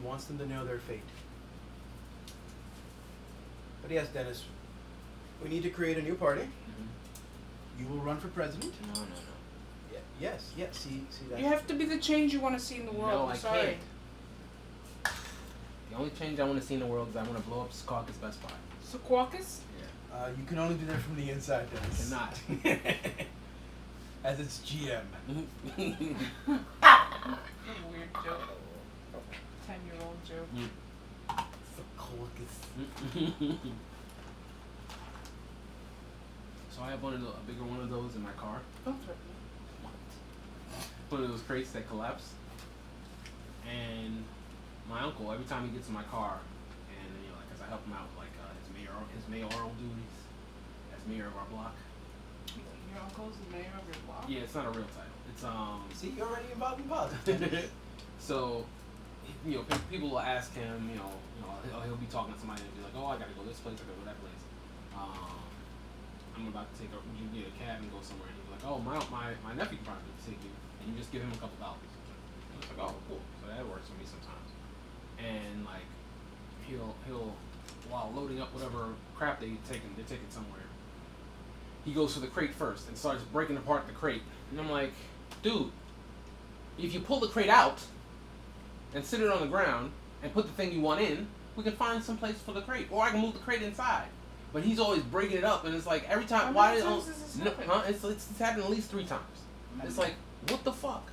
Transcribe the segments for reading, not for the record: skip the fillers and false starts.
wants them to know their fate. But yes, Dennis, we need to create a new party. You will run for president. No. Yes. See that. You have to be the change you want to see in the world. No, I sorry. can't. The only change I want to see in the world is I want to blow up Secaucus Best Buy. Secaucus? Yeah. You can only do that from the inside, Dennis. Cannot. As its GM. Weird joke. 10-year-old joke. Secaucus. So I have a bigger one of those in my car. Don't threaten me. One of those crates that collapse. And my uncle, every time he gets in my car, and as I help him out, his mayoral duties as mayor of our block. Your uncle's the mayor of your block? Yeah, it's not a real title. It's See, you're already involved in politics. So, people will ask him, he'll be talking to somebody and be like, oh, I gotta go this place, I gotta go that place. I'm about to get a cab and go somewhere, and he'll be like, oh, my nephew can probably take you, and you just give him a couple dollars. And it's like, oh, cool. So that works for me sometimes. And he'll while loading up whatever crap they're taking somewhere, he goes for the crate first and starts breaking apart the crate. And I'm like, dude, if you pull the crate out and sit it on the ground and put the thing you want in, we can find some place for the crate, or I can move the crate inside. But he's always breaking it up, and it's like every time. How many times does this happen? It's happened at least 3 times. Mm-hmm. It's like, what the fuck?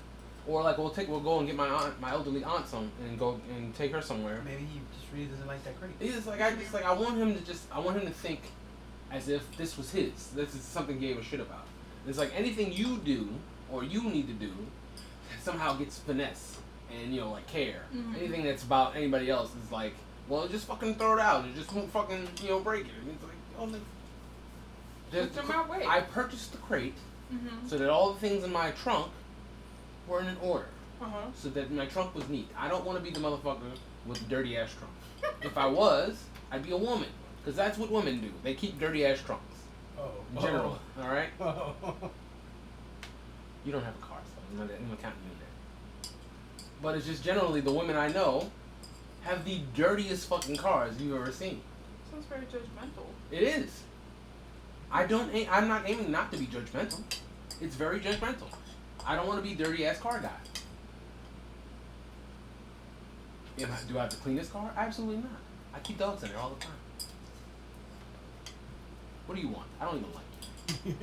Or like we'll go and get my elderly aunt some and go and take her somewhere. Maybe he just really doesn't like that crate. It's like I want him to think as if this was his. This is something he gave a shit about. It's like anything you do or you need to do somehow gets finesse and care. Mm-hmm. Anything that's about anybody else is like, well, just fucking throw it out and just won't fucking break it. And it's like, Put them out, wait. I purchased the crate so that all the things in my trunk were in order. So that my trunk was neat. I don't want to be the motherfucker with the dirty ass trunk. If I was, I'd be a woman, because that's what women do. They keep dirty ass trunks. In general, all right. You don't have a car, so I'm not counting you in there. But it's just generally the women I know have the dirtiest fucking cars you've ever seen. Sounds very judgmental. It is. I'm not aiming not to be judgmental. It's very judgmental. I don't want to be dirty ass car guy. Do I have to clean this car? Absolutely not. I keep dogs in there all the time. What do you want? I don't even like you.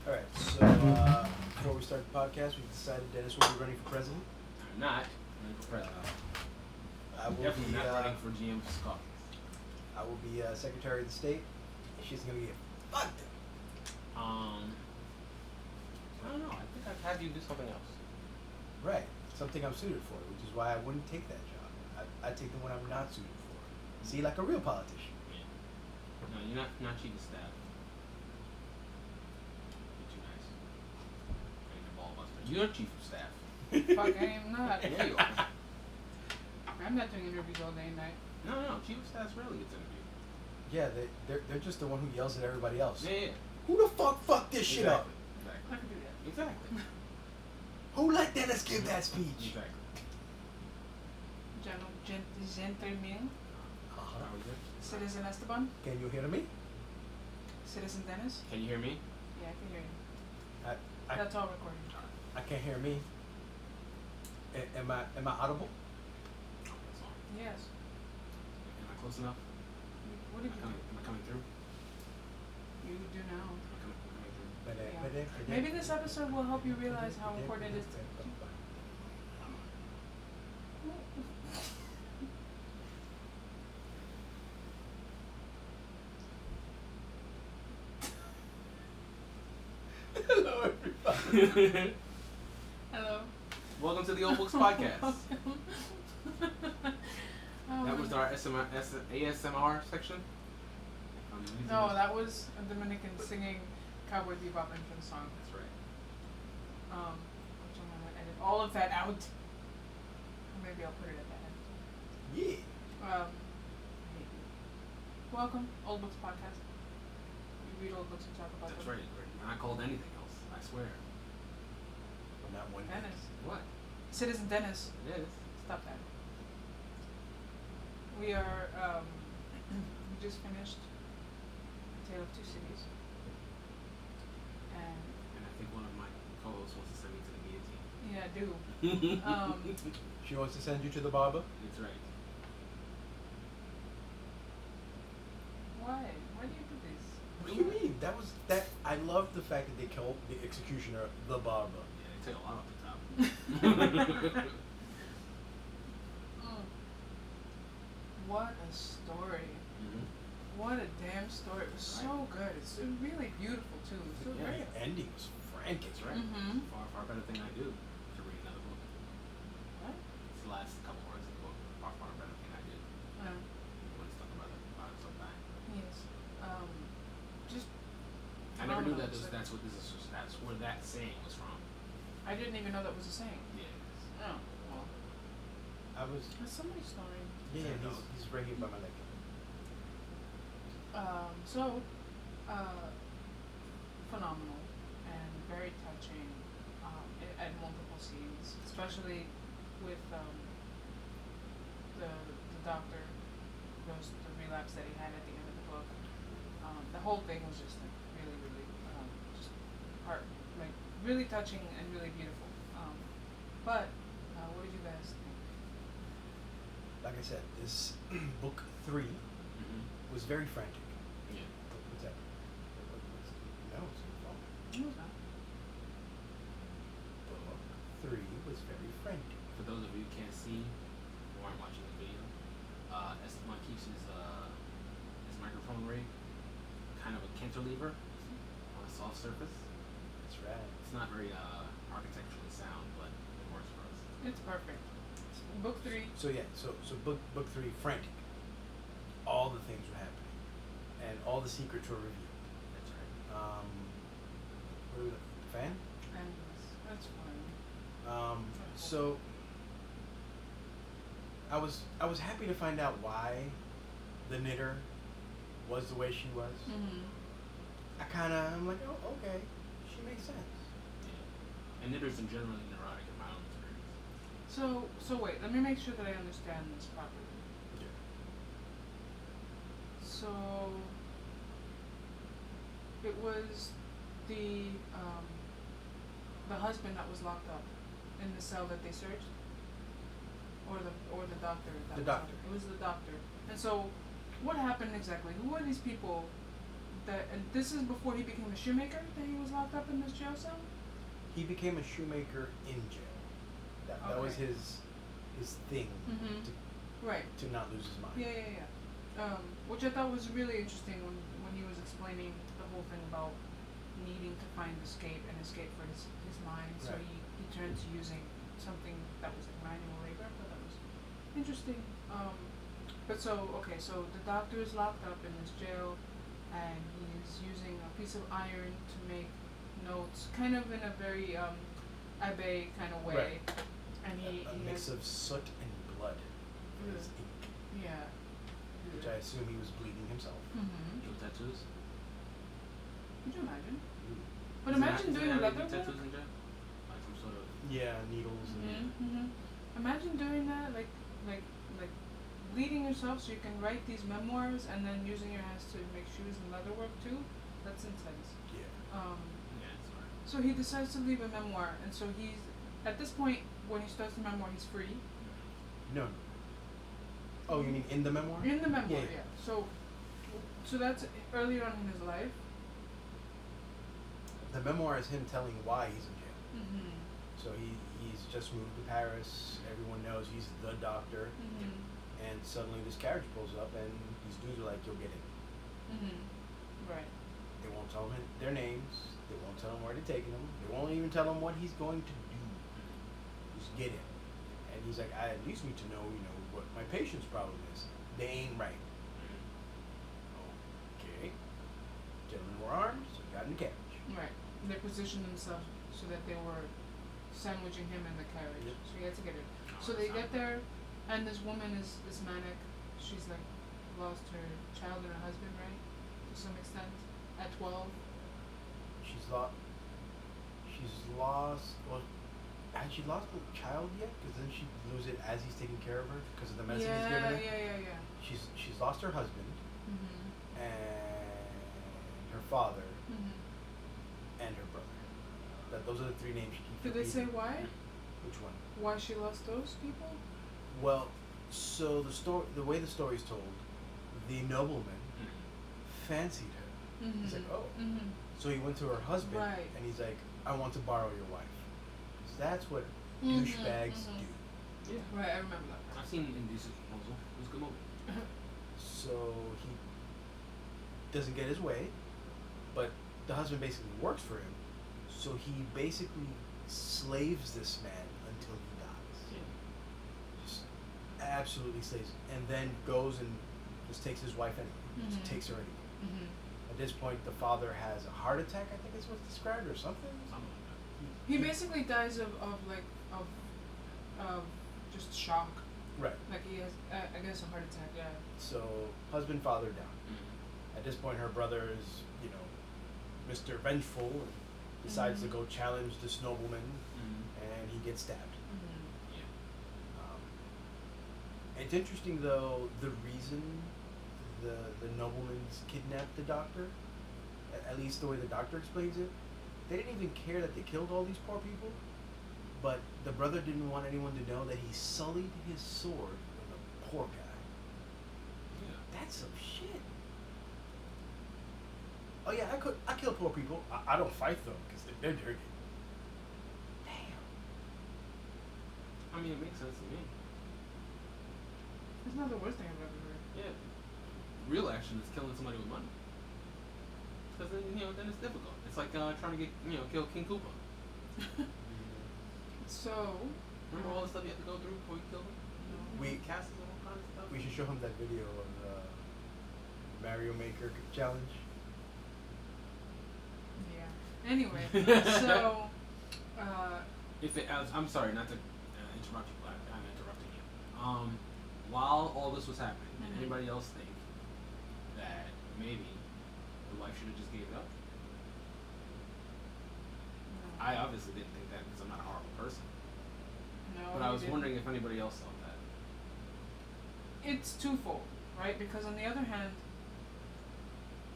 Alright, so before we start the podcast, we decided Dennis will be running for president. I'm not running for president. I will definitely be not running for GM for Scott. I will be Secretary of the State. She's going to get fucked. I don't know. I think I've had you do something else. Right. Something I'm suited for, which is why I wouldn't take that job. I'd take the one I'm not suited for. See, like a real politician. Yeah. No, you're not chief of staff. You're too nice. You're a ball buster. You're chief of staff. Fuck, I am not. Yeah, you are. I'm not doing interviews all day and night. No. Chief of staff rarely gets interviewed. Yeah, they're just the one who yells at everybody else. Yeah. Who the fuck fucked this shit up? I can do that. Exactly. Who let Dennis give that speech? Exactly. Gentleman. How are we good? Citizen Esteban. Can you hear me? Citizen Dennis. Can you hear me? Yeah, I can hear you. That's all recording. I can't hear me. Am I audible? That's all. Yes. Am I close enough? What did you do? Am I coming through? You do now. Am I coming through? Yeah. Maybe this episode will help you realize how important it is to... Hello, everybody. Hello. Welcome to the Old Books Podcast. Oh, That was our ASMR section? No, that was a Dominican singing Cowboy Bebop entrance song. That's right. Which I'm gonna edit all of that out. Or maybe I'll put it at the end. Yeah. Welcome, Old Books Podcast. We read old books and talk about That's them. right. We're not called anything else. I swear. I'm not one. Dennis. What? Citizen Dennis. It is. Stop that. We are, we just finished Tale of Two Cities. And, And I think one of my co-hosts wants to send me to the guillotine. yeah, I do. She wants to send you to the barber. That's right. Why? Why do you do this? What do you mean? That. I love the fact that they called the executioner the barber. Yeah, they take a lot off the top. What a story. Mm-hmm. What a damn story. It was so good. It's really beautiful too. It's so Yeah, great. the ending was frantic. That's right. Mm-hmm. Far better thing I do to read another book. What? It's the last couple words of the book. Far better thing I did. When it's talking about it so bad. Yes. Just I never knew that phenomenal. that's what this is. That's where that saying was from. I didn't even know that was a saying. Yeah. Oh, well. I was. There's somebody snoring. Yeah, he's right here by my leg. So, phenomenal and very touching at multiple scenes, especially with the doctor, the relapse that he had at the end of the book. The whole thing was just like really, just really touching and really beautiful. But what did you guys think? Like I said, this book 3 Mm-hmm. was very frantic. Yeah. What's that? No, it's your phone. It was not. Book 3 was very frantic. For those of you who can't see or aren't watching the video, Esteban keeps his microphone rig kind of a cantilever on a soft surface. That's right. It's not very architecturally sound, but it works for us. It's perfect. Book 3. So yeah, so book 3 frantic. All the things were happening, and all the secrets were revealed. That's right. What was it? Fan? And that's fine. So I was happy to find out why the knitter was the way she was. Mm-hmm. I'm like, oh, okay, she makes sense. Yeah. And knitters are generally neurotic in my own experience. So wait, let me make sure that I understand this properly. Yeah. So it was the husband that was locked up in the cell that they searched, or the doctor. The doctor. It was the doctor. And so, what happened exactly? Who are these people? And this is before he became a shoemaker. That he was locked up in this jail cell. He became a shoemaker in jail. That was Okay. his thing Mm-hmm. Right. to not lose his mind. Yeah. Which I thought was really interesting when he was explaining the whole thing about needing to find escape for his mind. So Right. he turned to using something that was like manual labor. I thought that was interesting. So the doctor is locked up in this jail, and he's using a piece of iron to make notes, kind of in a very Abbé kind of way. Right. And he a mix has, of soot and blood for his Mm. ink, yeah. which I assume he was bleeding himself. Mm-hmm. No tattoos? Could you imagine? Ooh. But Does it imagine have- doing does it have leather any work. tattoos in jail? Like some sort of. Yeah, needles and Mm-hmm. Imagine doing that, like bleeding yourself so you can write these memoirs, and then using your hands to make shoes and leather work too. That's intense. yeah. Yeah, it's hard. So he decides to leave a memoir, and so he's at this point when he starts the memoir, he's free. No. Oh, you mean in the memoir? In the memoir, Yeah. yeah. So that's earlier on in his life. The memoir is him telling why he's in jail. Mm-hmm. So he's just moved to Paris. Everyone knows he's the doctor, Mm-hmm. and suddenly this carriage pulls up, and these dudes are like, "You'll get in." Mm-hmm. Right. They won't tell him their names. They won't tell him where they're taking him. They won't even tell him what he's going to do. Just get him. And he's like, I at least need to know, what my patient's problem is. They ain't right. Okay. Gentlemen were armed, so got in the carriage. Right. They positioned themselves so that they were sandwiching him in the carriage. Yep. So he had to get in. So they get there, and this woman is manic. She's like lost her child and her husband, right? To some extent. At 12. She's lost. Well, had she lost the child yet? Because then she lose it as he's taking care of her because of the medicine yeah, he's giving her. yeah. She's lost her husband Mhm. and her father Mhm. and her brother. Those are the three names she keeps Did they say repeating. why? Which one? Why she lost those people? Well, so the way the story is told, the nobleman fancied her. Mhm. He's like, oh. Mhm. So he went to her husband Right. and he's like, I want to borrow your wife. So that's what Mhm, douchebags mhm. do. Yeah. Right, I remember that. I've seen Indecent Proposal. It was a good movie. So he doesn't get his way, but the husband basically works for him. So he basically slaves this man until he dies. Yeah. Just absolutely slaves, and then goes and just takes his wife anyway. Just Mhm. takes her anyway. Mhm. At this point, the father has a heart attack. I think is what's described, or something. Something like that. He basically dies of just shock. Right. Like he has, I guess, a heart attack. Yeah. So husband, father down. Mm-hmm. At this point, her brother is, Mr. Vengeful and decides Mhm. to go challenge this nobleman, Mm-hmm. and he gets stabbed. Mhm. Yeah. It's interesting though the reason the nobleman's kidnapped the doctor. At least the way the doctor explains it, they didn't even care that they killed all these poor people, but the brother didn't want anyone to know that he sullied his sword with a poor guy. Yeah. That's some shit. Oh yeah, I kill poor people. I don't fight them because they're dirty. Damn. I mean, it makes sense to me. It's not the worst thing I've ever heard. Yeah. Real action is killing somebody with money. Because then it's difficult. It's like trying to get kill King Koopa. So. Remember all the stuff you had to go through before you killed him? We- Castles and all kinds of stuff. We should show him that video of the Mario Maker challenge. Yeah. Anyway, so. If it, I'm sorry, not to interrupt you, but I'm interrupting you. While all this was happening, did Mhm. anybody else think that maybe the wife should have just gave it up? I obviously didn't think that because I'm not a horrible person. No. But I you was didn't. wondering if anybody else thought that. It's twofold, right? Because on the other hand,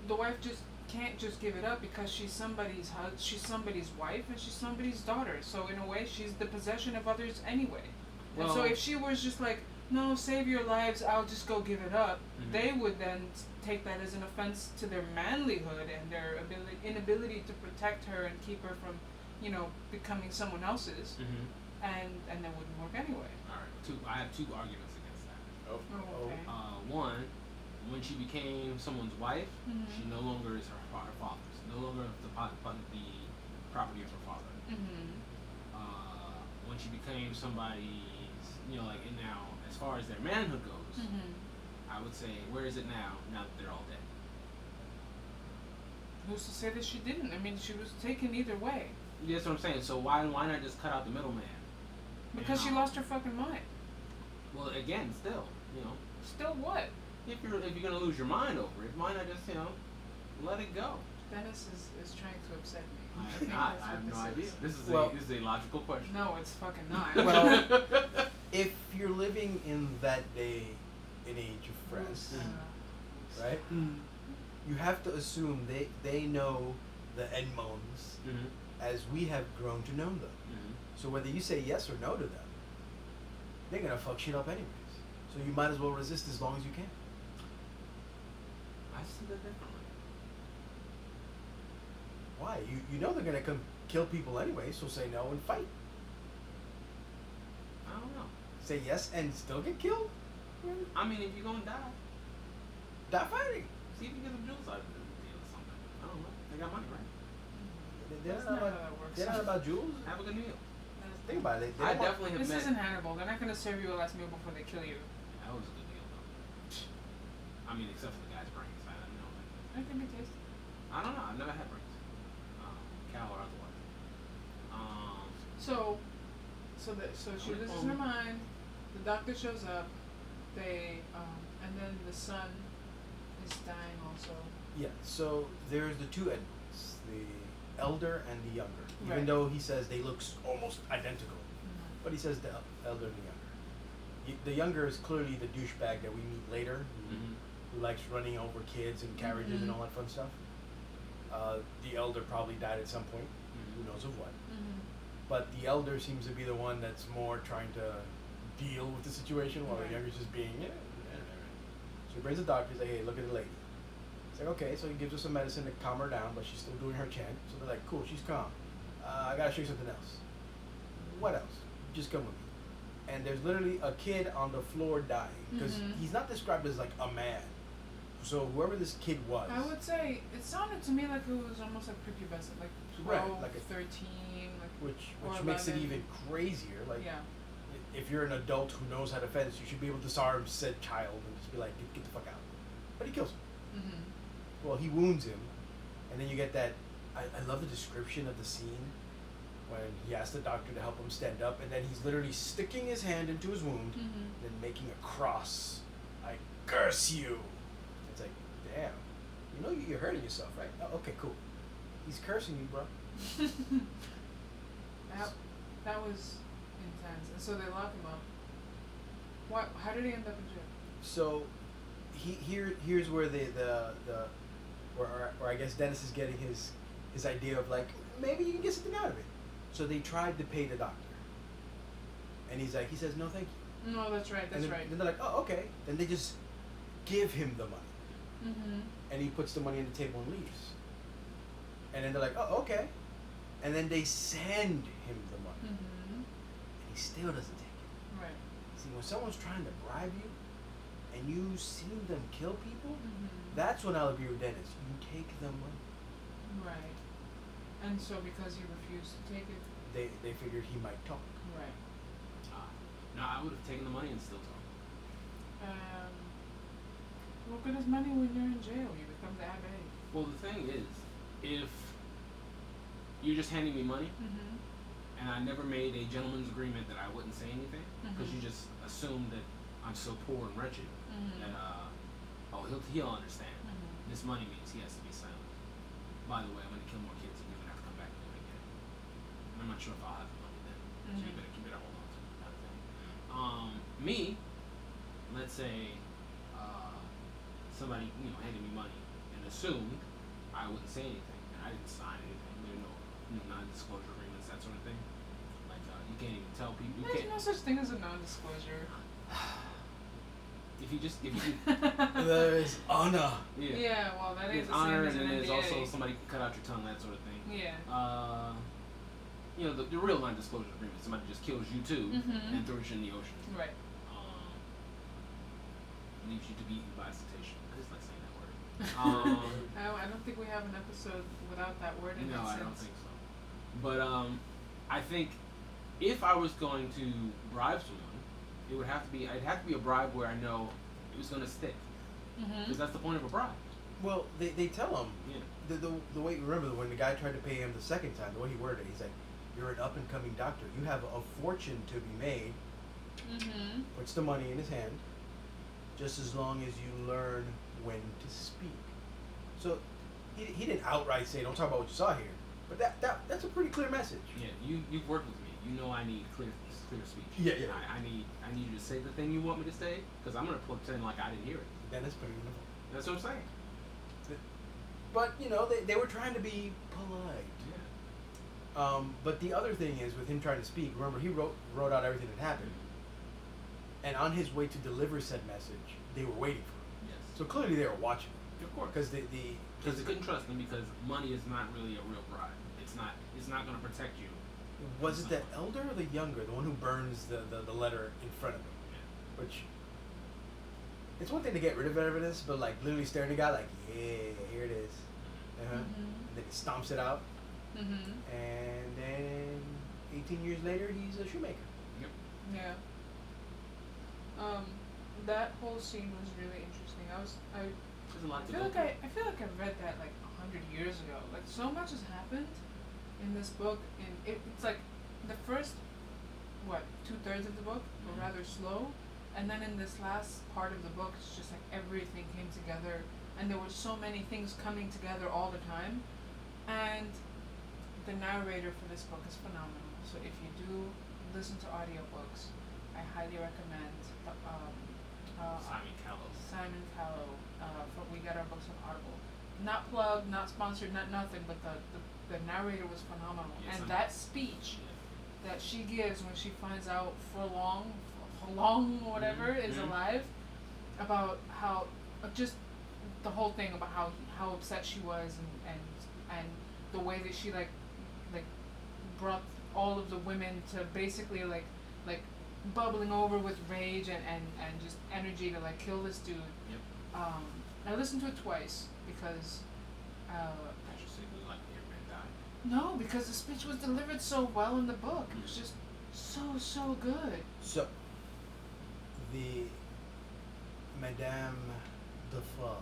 the wife just can't just give it up because she's somebody's she's somebody's wife and she's somebody's daughter. So in a way, she's the possession of others anyway. And so Well- if she was just like, no, save your lives, I'll just go give it up, Mhm. they would then take that as an offense to their manlyhood and their inability to protect her and keep her from, becoming someone else's, Mm-hmm. and that wouldn't work anyway. All right. I have two arguments against that. Oh, okay. One, when she became someone's wife, Mhm. she no longer is her father's. No longer the property of her father. Mm-hmm. When she became somebody's, and now as far as their manhood goes, Mm-hmm. I would say, where is it now? Now that they're all dead. Who's to say that she didn't? I mean, she was taken either way. Yeah, that's what I'm saying. So why not just cut out the middleman? Because she lost her fucking mind. Well, again, still, Still what? if you're gonna lose your mind over it, why not just let it go? Dennis is trying to upset me. I think have not. that's I have what no idea. Well- This is a logical question. No, it's fucking not. Well, if you're living in that day and age of press, right? You have to assume they know the Edmonds Mm-hmm. as we have grown to know them. Mm-hmm. So whether you say yes or no to them, they're gonna fuck shit up anyways. So you might as well resist as long as you can. I see that differently. Why? You know they're gonna come kill people anyway, so say no and fight. I don't know. Say yes and still get killed? I mean, if you're gonna die, Die fighting. see if you get some jewels out of the deal or something. I don't know. They got money, right? They're That's not not how about, that works. they're not about jewels. Have a good meal. Think about it. They I don't want- definitely have This met. isn't Hannibal. They're not gonna serve you a last meal before they kill you. That was a good deal, though. I mean, except for the guy's brains. I don't know. That can be tasty. I don't know. I've never had brains. Cow or otherwise. So she loses her mind. The doctor shows up. And then the son is dying also. Yeah, so there's the two Edmonds, the elder and the younger. Even Right. though he says they look almost identical. But he says the elder and the younger. The younger is clearly the douchebag that we meet later, who likes running over kids and carriages and all that fun stuff. The elder probably died at some point. Who knows of what? But the elder seems to be the one that's more trying to deal with the situation, while the younger's just being, So he brings the doctor. He's like, hey, look at the lady. It's like, okay, so he gives her some medicine to calm her down, but she's still doing her chant. So they're like, cool, she's calm. I gotta show you something else. What else? Just come with me. And there's literally a kid on the floor dying, because he's not described as like a man. So whoever this kid was, I would say it sounded to me like it was almost like prepubescent, like 12, like 13, like which makes it even crazier. Like, yeah. if you're an adult who knows how to fence, you should be able to disarm said child and just be like, get the fuck out. But he kills him. Well, he wounds him, and then you get that. I love the description of the scene when he asks the doctor to help him stand up, and then he's literally sticking his hand into his wound, then making a cross. I curse you. It's like, damn. You know you're hurting yourself, right? Oh, okay, cool. He's cursing you, bro. That was intense. And so they lock him up. What? How did he end up in jail? So, here's where where I guess Dennis is getting his idea of like, maybe you can get something out of it. So they tried to pay the doctor, and he says no, thank you. No, that's right. That's right. Then they're like, oh, okay. Then they just give him the money, and he puts the money on the table and leaves. And then they're like, oh, okay. And then they send him the money, and he still doesn't take it. Right. See, when someone's trying to bribe you, and you see them kill people, that's when I'll agree with Dennis. You take the money. Right. And so because he refused to take it, they figured he might talk. right. No, I would have taken the money and still talked. What good is money when you're in jail? You become the abbé. Well, the thing is, if you're just handing me money, and I never made a gentleman's agreement that I wouldn't say anything, because you just assume that I'm so poor and wretched that he'll understand. This money means he has to be silent. By the way, I'm gonna kill more kids, and you're gonna have to come back and do it again. And I'm not sure if I'll have the money then, so you better hold on to it. Kind of thing. Me, let's say somebody handed me money and assumed I wouldn't say anything, and I didn't sign anything. There are no non-disclosure agreements, that sort of thing. Like you can't even tell people. There's no such thing as a non-disclosure. If you There is honor. Yeah, well, that there's is the honor, same as and an then there's NDA. also somebody can cut out your tongue, that sort of thing. Yeah. The real non-disclosure agreement, somebody just kills you too and throws you in the ocean. Right. Leaves you to be eaten by a cetacean. I just like saying that word. I don't think we have an episode without that word in it. No, I don't think so. But I think if I was going to bribe someone, it'd have to be a bribe where I know it was going to stick. Because that's the point of a bribe. Well, they tell him. Yeah. The way, remember when the guy tried to pay him the second time, the way he worded it, he's like, you're an up and coming doctor. You have a fortune to be made. Puts the money in his hand. Just as long as you learn when to speak. So he didn't outright say, don't talk about what you saw here. But that's a pretty clear message. Yeah, you've worked with me. You know I need clear speech. Yeah. I need you to say the thing you want me to say, because I'm going to pretend like I didn't hear it. Dennis put it in the phone. That's what I'm saying. But, they were trying to be polite. Yeah. But the other thing is, with him trying to speak, remember, he wrote out everything that happened. And on his way to deliver said message, they were waiting for him. Yes. So clearly they were watching him. Of course. Because they couldn't trust him, because money is not really a real bribe. It's not going to protect you. Was it the elder or the younger, the one who burns the letter in front of him? Yeah. Which, it's one thing to get rid of evidence, but like literally staring at the guy like, yeah, here it is. And then he stomps it out. And then 18 years later, he's a shoemaker. Yep. Yeah. That whole scene was really interesting. There's a lot I to feel go like through. I feel like I read that like 100 years ago. Like so much has happened in this book, and it's like the first 2/3 of the book were rather slow, and then in this last part of the book, it's just like everything came together, and there were so many things coming together all the time, and the narrator for this book is phenomenal. So if you do listen to audiobooks, I highly recommend Simon Callow. Simon Callow. We got our books on Audible. Not plugged, not sponsored, not nothing, but the narrator was phenomenal. Yes, and that speech that she gives when she finds out Furlong or whatever is alive, about how just the whole thing about how upset she was, and the way that she like brought all of the women to basically like bubbling over with rage and just energy to like kill this dude. Yep. I listened to it twice because Like no, because the speech was delivered so well in the book. It was just so good. So, the Madame Defarge.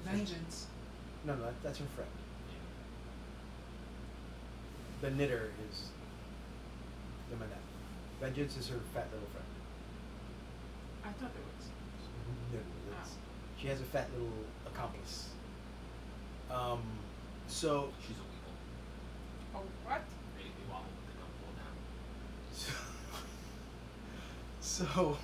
Vengeance. No, that's her friend. The knitter is the Madame. Vengeance is her fat little friend. I thought there was. No, she has a fat little accomplice. So She's a weevil. Oh, what? They wobble, they don't fall down. so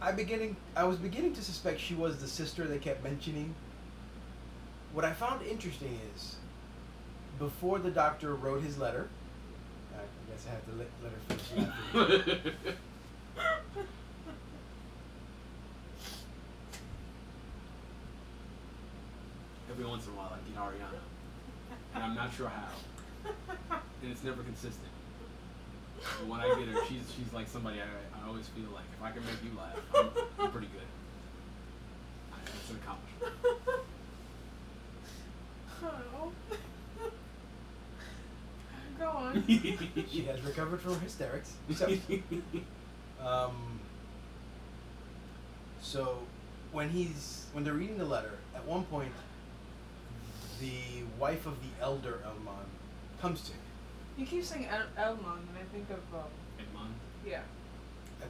I was beginning to suspect she was the sister they kept mentioning. What I found interesting is, before the doctor wrote his letter, I guess I have to let her finish that. Every once in a while, I get Ariana, and I'm not sure how, and it's never consistent. But when I get her, she's like somebody I always feel like if I can make you laugh, I'm pretty good. It's an accomplishment. Oh. Go on. She has recovered from her hysterics. So when they're reading the letter, at one point, the wife of the elder Elmon comes to him. You keep saying Elmon, and I think of Edmond? yeah. I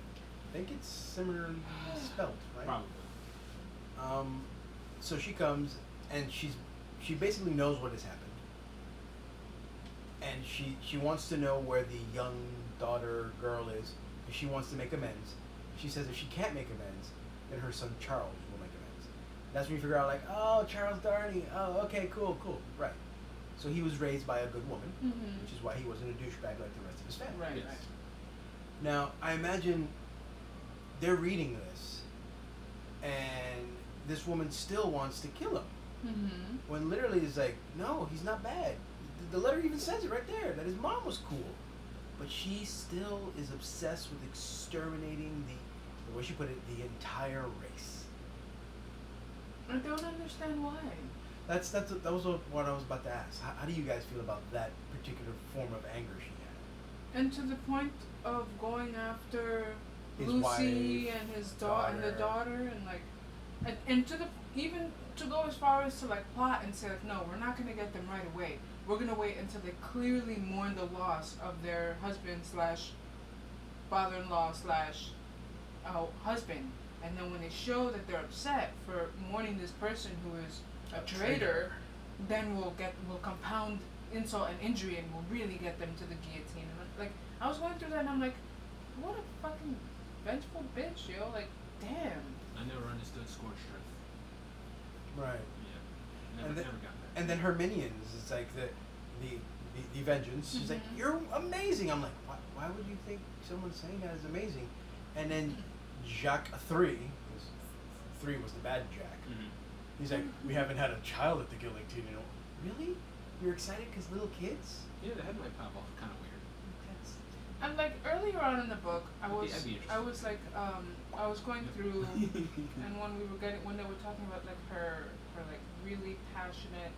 think it's similarly spelled, right? Probably. So she comes, and she basically knows what has happened, and she wants to know where the young girl is, because she wants to make amends. She says if she can't make amends, then her son Charles will make amends. That's when you figure out, like, oh, Charles Darnay. Oh, okay, cool, right. So he was raised by a good woman, which is why he wasn't a douchebag like the rest of his family. Right, Yes. right. Now, I imagine they're reading this, and this woman still wants to kill him. When literally it's like, no, he's not bad. The letter even says it right there, that his mom was cool. But she still is obsessed with exterminating the way she put it, the entire race. I don't understand why. That was what I was about to ask. How do you guys feel about that particular form of anger she had? And to the point of going after His Lucy wife, and his daughter and the daughter, and like, and to the even to go as far as to like plot and say like, no, we're not gonna get them right away. We're gonna wait until they clearly mourn the loss of their husband / father-in-law / husband, and then when they show that they're upset for mourning this person who is a traitor, then we'll compound insult and injury, and we'll really get them to the guillotine. And like, I was going through that, and I'm like, what a fucking vengeful bitch, yo! Like, damn. I never understood scorched earth. Right. Yeah. And Never then- got that. And then her minions, it's like the vengeance. She's like, you're amazing. I'm like, why would you think someone saying that is amazing? And then Jacques 3, because 3 was the bad Jack. He's like, we haven't had a child at the guillotine. You know, really? You're excited because little kids? Yeah, the head might pop off. Kind of weird. And like earlier on in the book, I I'd be was interested. like, I was going through, and when they were talking about like her like really passionate,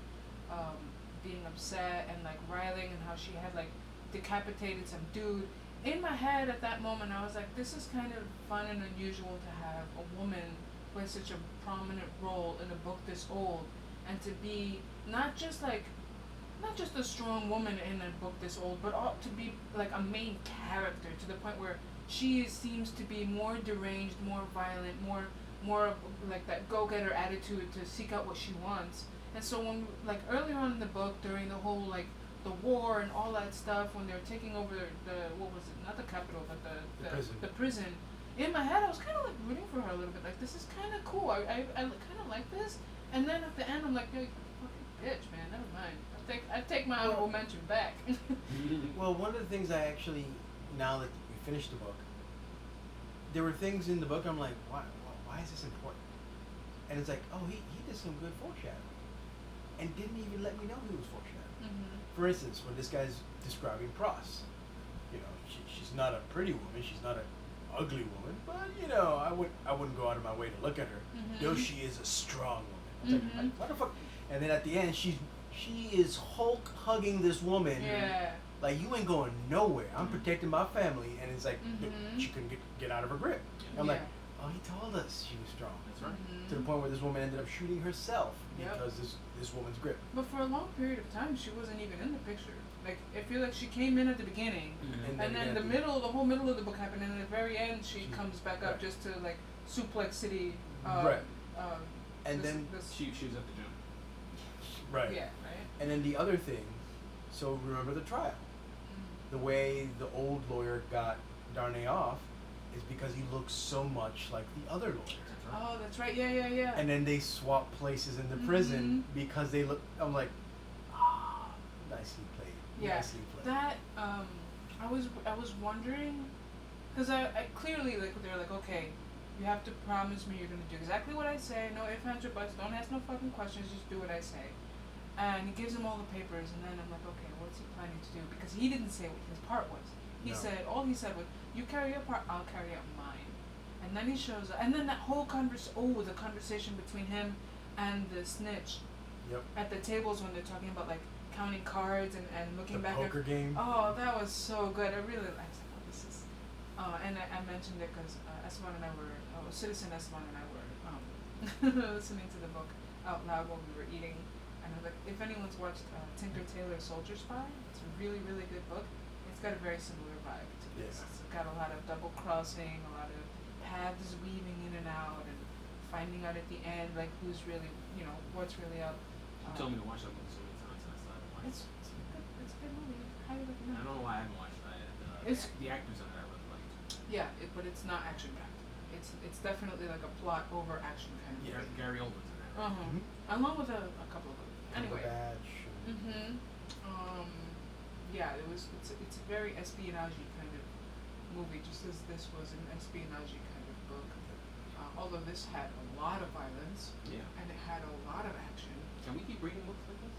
being upset and like riling, and how she had like decapitated some dude. In my head at that moment, I was like, this is kind of fun and unusual to have a woman play such a prominent role in a book this old, and to be not just a strong woman in a book this old, but to be like a main character, to the point where she seems to be more deranged, more violent, more of like that go-getter attitude to seek out what she wants. And so when like earlier on in the book, during the whole like the war and all that stuff when they were taking over the what was it? Not the capital, but the prison. In my head, I was kind of like rooting for her a little bit. Like, this is kind of cool. I kind of like this. And then at the end, I'm like, yo, you fucking bitch, man. Never mind. I take my honorable mention back. Well, one of the things I actually, now that we finished the book, there were things in the book I'm like, why is this important? And it's like, oh, he did some good foreshadowing, and didn't even let me know he was foreshadowing. Mm-hmm. For instance, when this guy's describing Pross, she's not a pretty woman, she's not an ugly woman, but I wouldn't go out of my way to look at her. Mm-hmm. Though she is a strong woman. I was Mm-hmm. like, what the fuck? And then at the end, she is Hulk hugging this woman. Yeah. Like, you ain't going nowhere. I'm protecting my family, and it's like Mhm. she couldn't get out of her grip. I'm Yeah. like, oh, he told us she was strong. That's right. Mhm. To the point where this woman ended up shooting herself Yep. because this woman's grip. But for a long period of time, she wasn't even in the picture. Like, I feel like she came in at the beginning, Mm-hmm. and then the whole middle of the book happened, and at the very end, she comes back up right. just to like suplex City. Right. And this, then She was at the gym. right. Yeah. Right. And then the other thing, so remember the trial. The way the old lawyer got Darnay off is because he looks so much like the other lawyer. Oh, that's right. Yeah. And then they swap places in the prison because they look. I'm like, nicely played. Yeah. Nicely played. That I was wondering, because I clearly, like, they're like, okay, you have to promise me you're gonna do exactly what I say. No ifs, ands, or buts. Don't ask no fucking questions. Just do what I say. And he gives him all the papers, and then I'm like, okay, what's he planning to do? Because he didn't say what his part was. All he said was, you carry your part, I'll carry out mine. And then he shows up, and then that whole the conversation between him and the snitch Yep. at the tables when they're talking about like counting cards and looking The back poker at. game. Oh, that was so good. I was like, oh, this is. And I mentioned it because Esteban and I were, Citizen Esteban and I were listening to the book out loud while we were eating. And I was like, if anyone's watched Tinker Tailor Soldier Spy, it's a really, really good book. It's got a very similar vibe to this. Yeah. It's got a lot of double crossing, a lot of paths weaving in and out, and finding out at the end like who's really, what's really up. You told me to watch that movie so many times, and I still haven't watched it. It's a good movie. Highly recommend. I don't know why I haven't watched it. The actors in it I really liked. Yeah, but it's not action packed. It's definitely like a plot over action kind of movie. Gary Oldman's in there. Uh-huh. Along with a couple of others. Anyway. Cumberbatch. Yeah, it's a very espionage kind of movie, just as this was an espionage kind of book. Although this had a lot of violence. Yeah. And it had a lot of action. Can we keep reading books like this?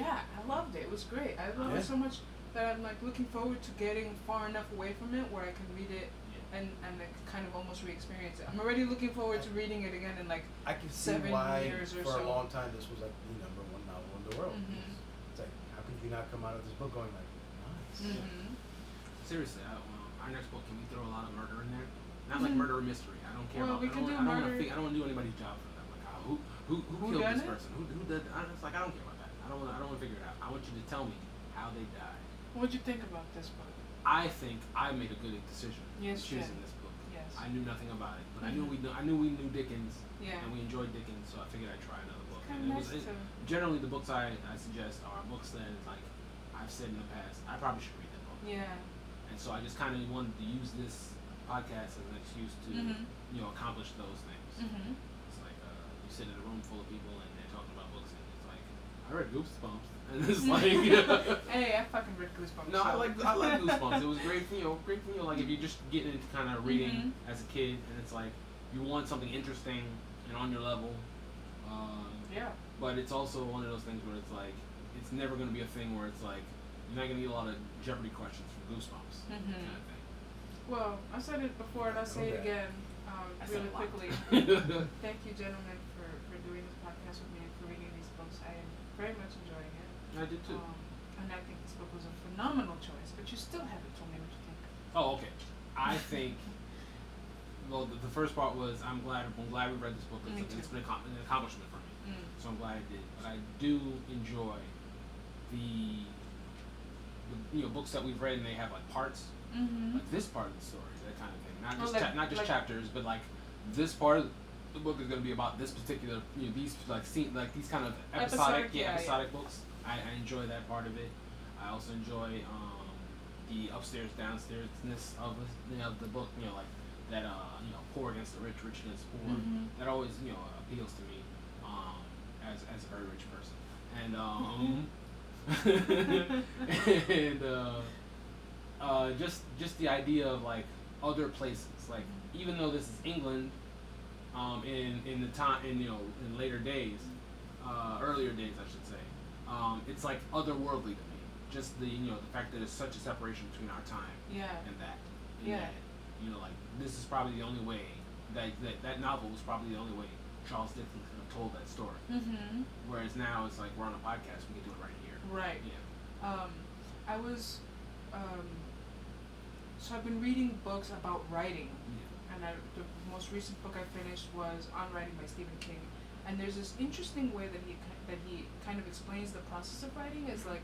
Yeah, I loved it. It was great. I loved it so much that I'm like looking forward to getting far enough away from it where I can read it and like kind of almost re-experience it. I'm already looking forward to reading it again in like I can see 7 why years or for so. a long time this was like the #1 novel in the world. Mhm. It's like, how could you not come out of this book going like, nice? Mhm. Seriously, our next book, can we throw a lot of murder in there? Not like murder or mystery. I don't care Well, about. we can do I don't murder. want to do anybody's job for them. Like, who killed done this it? person? Who did? I don't care about that. I don't want to figure it out. I want you to tell me how they died. What'd you think about this book? I think I made a good decision Yes, choosing Jen. this book. Yes. I knew nothing about it, but I knew we knew Dickens, Yeah. and we enjoyed Dickens, so I figured I'd try another book. Kinda And nice to. generally the books I suggest are books that, like I've said in the past, I probably should read that book. Yeah. And so I just kind of wanted to use this podcast as an excuse to Mhm. accomplish those things. Mhm. It's like you sit in a room full of people and they're talking about books, and it's like I read Goosebumps, and it's like Hey, I fucking read Goosebumps. no, I so. like Goosebumps. It was great for like if you're just getting into kind of reading as a kid, and it's like you want something interesting and on your level. Yeah. But it's also one of those things where it's like it's never going to be a thing where it's like you're not going to get a lot of Jeopardy questions from Goosebumps kind of thing. Well, I said it before and I'll say it again I said really a lot. quickly. Thank you, gentlemen, for doing this podcast with me and for reading these books. I am very much enjoying it. I did too. And I think this book was a phenomenal choice, but you still haven't told me what you think. Oh, okay. I think. Well, the first part was I'm glad we read this book. Me too. It's been an accomplishment for me, so I'm glad I did. But I do enjoy the books that we've read and they have like parts, like this part of the story, that kind of thing. Not just chapters, but like this part of the book is going to be about this particular these these kind of episodic books. I enjoy that part of it. I also enjoy the upstairs downstairsness of the book. Like that poor against the rich, rich against the poor. Mhm. That always appeals to me as a very rich person. And and just the idea of like other places, like even though this is England, in the time in later days, earlier days I should say, it's like otherworldly to me. Just the fact that there's such a separation between our time Yeah. and that. And Yeah. that, like this is probably the only way that novel was probably the only way Charles Dickens could have told that story. Mhm. Whereas now it's like we're on a podcast, we can do it right here. Right. Yeah. I was, so I've been reading books about writing, and the most recent book I finished was On Writing by Stephen King, and there's this interesting way that he kind of explains the process of writing is like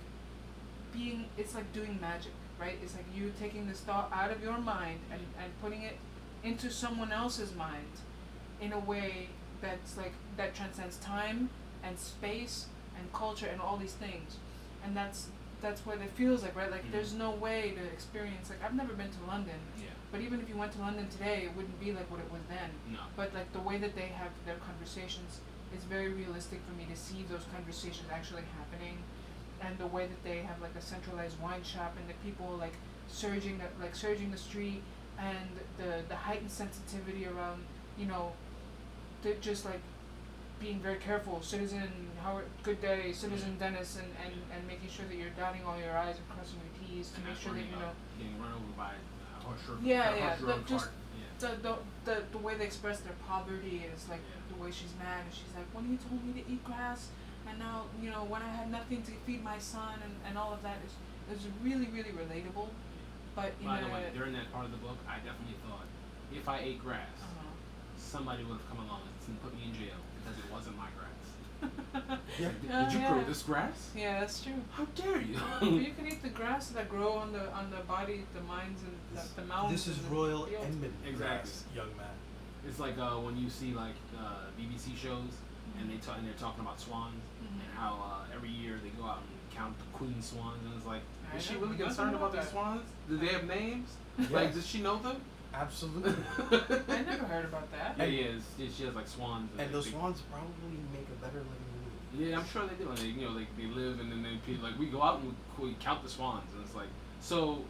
it's like doing magic, right? It's like you taking this thought out of your mind and putting it into someone else's mind in a way that's like that transcends time and space and culture and all these things, and that's what it feels like, right? Like Mhm. there's no way to experience, like I've never been to London, Yeah. but even if you went to London today, it wouldn't be like what it was then. No. But like the way that they have their conversations is very realistic for me to see those conversations actually happening, and the way that they have like a centralized wine shop and the people like surging the street, and the heightened sensitivity around they're just like being very careful, citizen Howard, good day, citizen Dennis, and making sure that you're dotting all your I's and crossing your T's to And make not sure that worrying about getting run over by a horse-drawn just cart. Yeah. the way they express their poverty is like Yeah. the way she's mad, and she's like, when he told me to eat grass, and now when I had nothing to feed my son, and all of that is really really relatable. But By the way, during that part of the book, I definitely thought if I ate grass, somebody would have come along and put me in jail because it wasn't my grass. Yeah. Did you grow this grass? Yeah, that's true. How dare you? You can eat the grass that grow on the body, the mines, and the mountains. This is and the Royal fields. Enmond Exactly. grass, young man. It's like when you see like BBC shows and they're talking about swans and how every year they go out and count the queen swans, and it's like, is she really concerned about these swans? Do they have names? Yes. Like, does she know them? Absolutely. I never heard about that. Yeah, she has like swans. And those swans probably make a better living than we do. Yeah, I'm sure they do. And they live, and then we go out and we count the swans, and it's like, so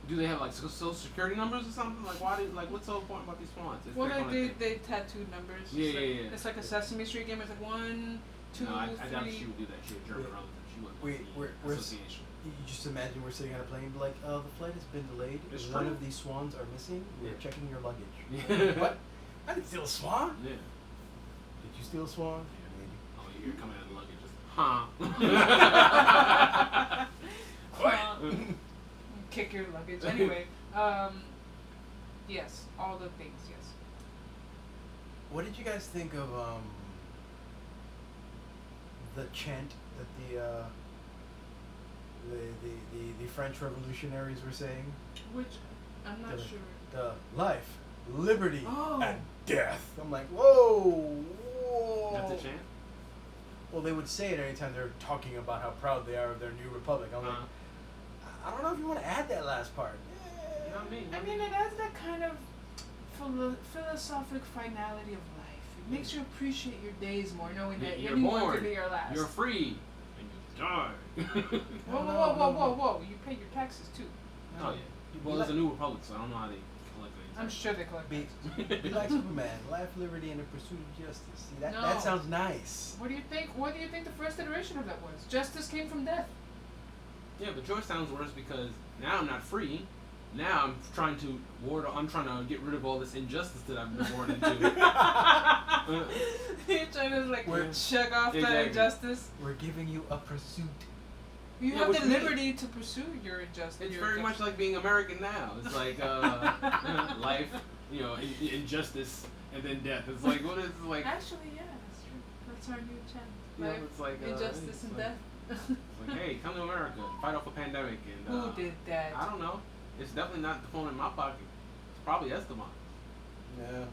do they have like social security numbers or something? Like what's so important about these swans? It's Well, that kind of they thing. tattooed numbers. Yeah, it's like, yeah. It's like a Sesame Street game. It's like 1, 2, No, I doubt 3. she would do that. She would jerk Wait. around with it. She wouldn't. Wait, want the we're association. You just imagine we're sitting on a plane, be like, the flight has been delayed. It's One true. of these swans are missing. We're Yeah. checking your luggage. Yeah. What? I didn't steal a swan. Yeah. Did you steal a swan? Maybe. Oh, you're coming out of the luggage, just huh? Kick your luggage. Anyway, yes, all the things. Yes. What did you guys think of the chant that the French revolutionaries were saying? Which I'm not sure. The life, liberty, Oh. and death. I'm like, whoa. That's a chant. Well, they would say it anytime they're talking about how proud they are of their new republic. I'm like, I don't know if you want to add that last part. You know what I mean? I mean, it adds that kind of philosophic finality of life. It makes you appreciate your days more, knowing that You're anyone born. could be your last. You're free, and you die. Whoa! You pay your taxes too. Oh yeah. Well, there's a new republic, so I don't know how they collect any I'm taxes. sure they collect Be, taxes. be like Superman, life, liberty, and the pursuit of justice. See, that No. sounds nice. What do you think? What do you think the first iteration of that was? Justice came from death. Yeah, but yours sounds worse because now I'm not free. Now I'm trying to get rid of all this injustice that I've been born into. You're trying to like We're- check off the Exactly. injustice. We're giving you a pursuit. You Yeah, have which the means- liberty to pursue your injustice. It's your very much justice. like being American now. It's like life, injustice, and then death. It's like what is like? Actually, yeah, that's true. That's our new chant. You know, Life, it's like injustice, it's and like- death. It's like, hey, come to America, fight off a pandemic, and Who did that? I don't know. It's definitely not the phone in my pocket. It's probably Esteban. No,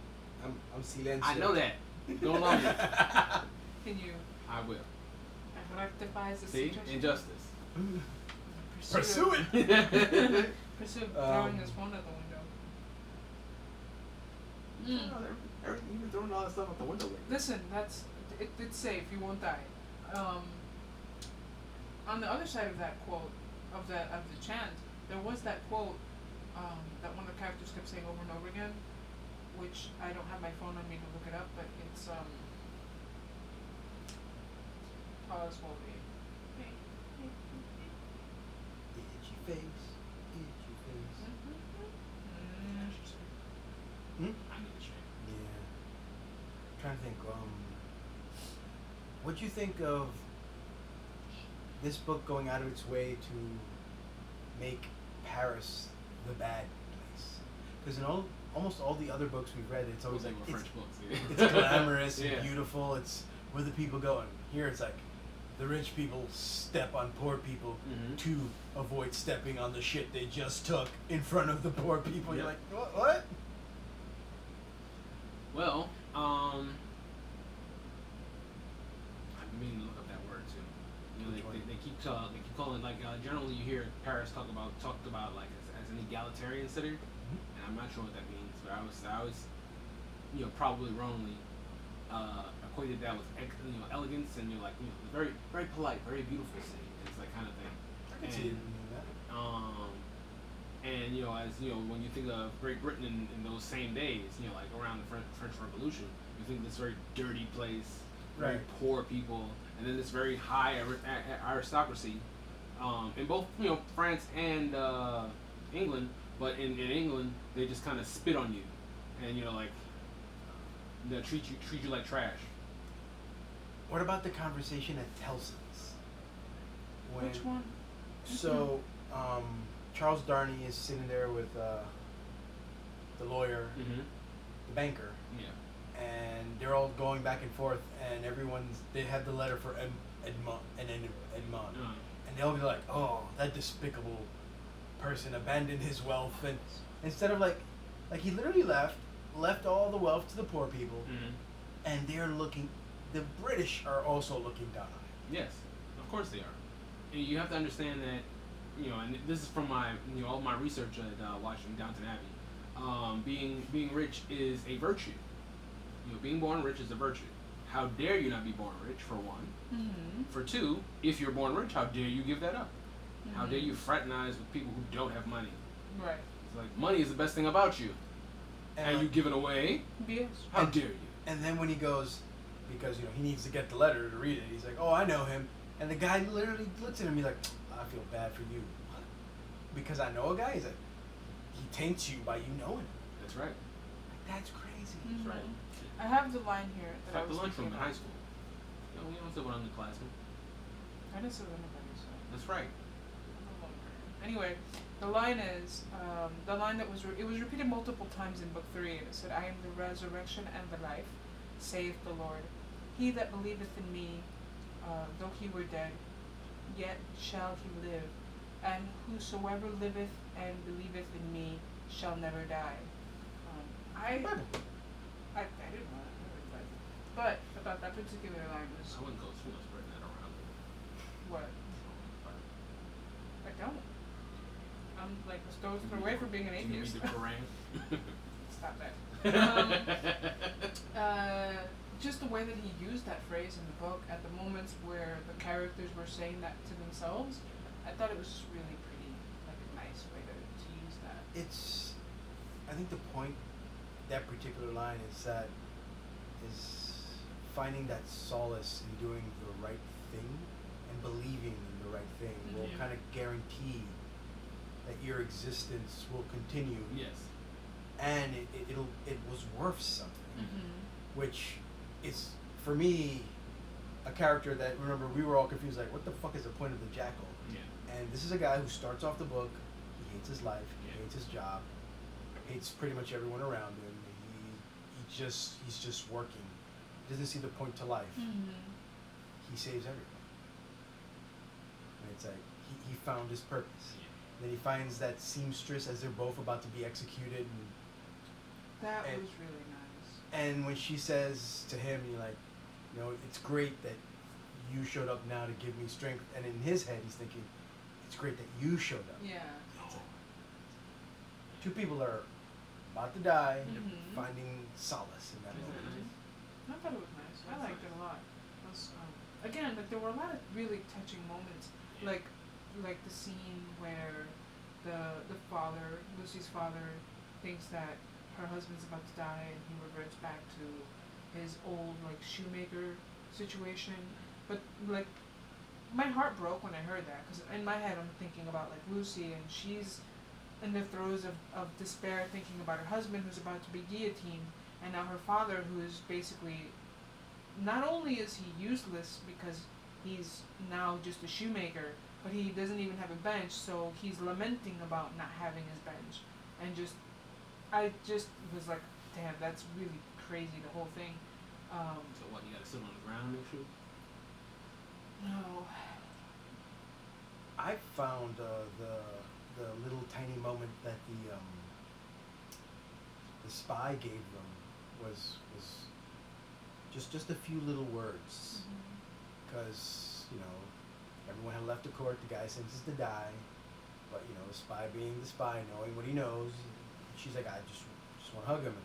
I'm silencio. I know that. Don't love it. Can you I will. rectify the See, situation? injustice. Pursue it. Pursue throwing his phone out the window. You've been throwing all that stuff out the window. Listen, it's safe. You won't die. On the other side of that quote, of the chant, there was that quote that one of the characters kept saying over and over again, which I don't have my phone on me to look it up, but it's pause will be. Itchy face, itchy face. I need to check. Yeah. I'm trying to think. What'd you think of this book going out of its way to make Paris the bad place? Because in almost all the other books we've read, it's always like it's French books. Yeah. it's glamorous Yeah. and beautiful. It's where the people go. And here it's like the rich people step on poor people to avoid stepping on the shit they just took in front of the poor people. You're Yep. like, what? Well, I've been meaning to look up that word too. You know, Which one? they keep calling like generally you hear Paris talked about like as an egalitarian city, and I'm not sure what that means, but I was probably wrongly equated that with elegance and very very polite, very beautiful city. It's like kind of thing. I can see it in that. And as when you think of Great Britain in those same days, like around the French Revolution, you think this very dirty place, very Right. poor people, and then this very high aristocracy, in both France and England. But in England, they just kind of spit on you, and like they treat you like trash. What about the conversation at Tellson's? Which one? So, Charles Darnay is sitting there with the lawyer, the banker, Yeah. and they're all going back and forth, and they have the letter for Edmond, and they'll be like, oh, that despicable person abandoned his wealth, and instead of like he literally left all the wealth to the poor people, and the British are also looking down on it. Yes, of course they are. And you have to understand that, and this is from my, all my research at watching Downton Abbey. Being rich is a virtue. Being born rich is a virtue. How dare you not be born rich, for one? For two, if you're born rich, how dare you give that up? How dare you fraternize with people who don't have money? Right. It's like, money is the best thing about you, and you give it away? Yes. How dare you? And then when he goes, because he needs to get the letter to read it, he's like, oh, I know him. And the guy literally looks at him, he's like, I feel bad for you. What? Because I know a guy? He's like, he taints you by you knowing him. That's right. Like, that's crazy. That's right. I have the line here that I Fact, was the lunchroom thinking in high about. school. We don't say what underclassmen. I didn't say anybody, so. That's right. Anyway, the line is the line that was it was repeated multiple times in book 3, and it said, "I am the resurrection and the life, saith the Lord. He that believeth in me, though he were dead, yet shall he live, and whosoever liveth and believeth in me shall never die." I didn't know that, but about that particular line was I wouldn't go too much spreading that around. what I don't. I'm like a stone's throw away from being an Can you read atheist. the Quran? Stop that. Just the way that he used that phrase in the book at the moments where the characters were saying that to themselves, I thought it was just really pretty, like a nice way to use that. I think the point, that particular line is finding that solace in doing the right thing and believing in the right thing will kind of guarantee that your existence will continue. Yes. And it was worth something, which is, for me, a character that, remember, we were all confused, like, what the fuck is the point of the jackal? Yeah. And this is a guy who starts off the book, he hates his life, he Yeah. hates his job, hates pretty much everyone around him, he's just working, doesn't see the point to life. He saves everyone. And it's like, he found his purpose. Then he finds that seamstress as they're both about to be executed, That And- was really nice. and when she says to him, you're like, it's great that you showed up now to give me strength. And in his head, he's thinking, it's it's great that you showed up. Yeah. It's like, two people are about to die, Mhm. finding solace in that moment. I thought it was nice. I liked it a lot. It was, again, like there were a lot of really touching moments, like the scene where the father, Lucy's father, thinks that her husband's about to die, and he reverts back to his old like shoemaker situation. But like my heart broke when I heard that, because in my head I'm thinking about like Lucy, and she's in the throes of despair, thinking about her husband who's about to be guillotined, and now her father, who is basically, not only is he useless because he's now just a shoemaker, but he doesn't even have a bench, so he's lamenting about not having his bench. And I just was like, damn, that's really crazy, the whole thing. So what? You gotta sit on the ground and shoot. No. I found the little tiny moment that the spy gave them was just a few little words, because everyone had left the court. The guy sentenced to die, but the spy being the spy, knowing what he knows, she's like, I just want to hug him.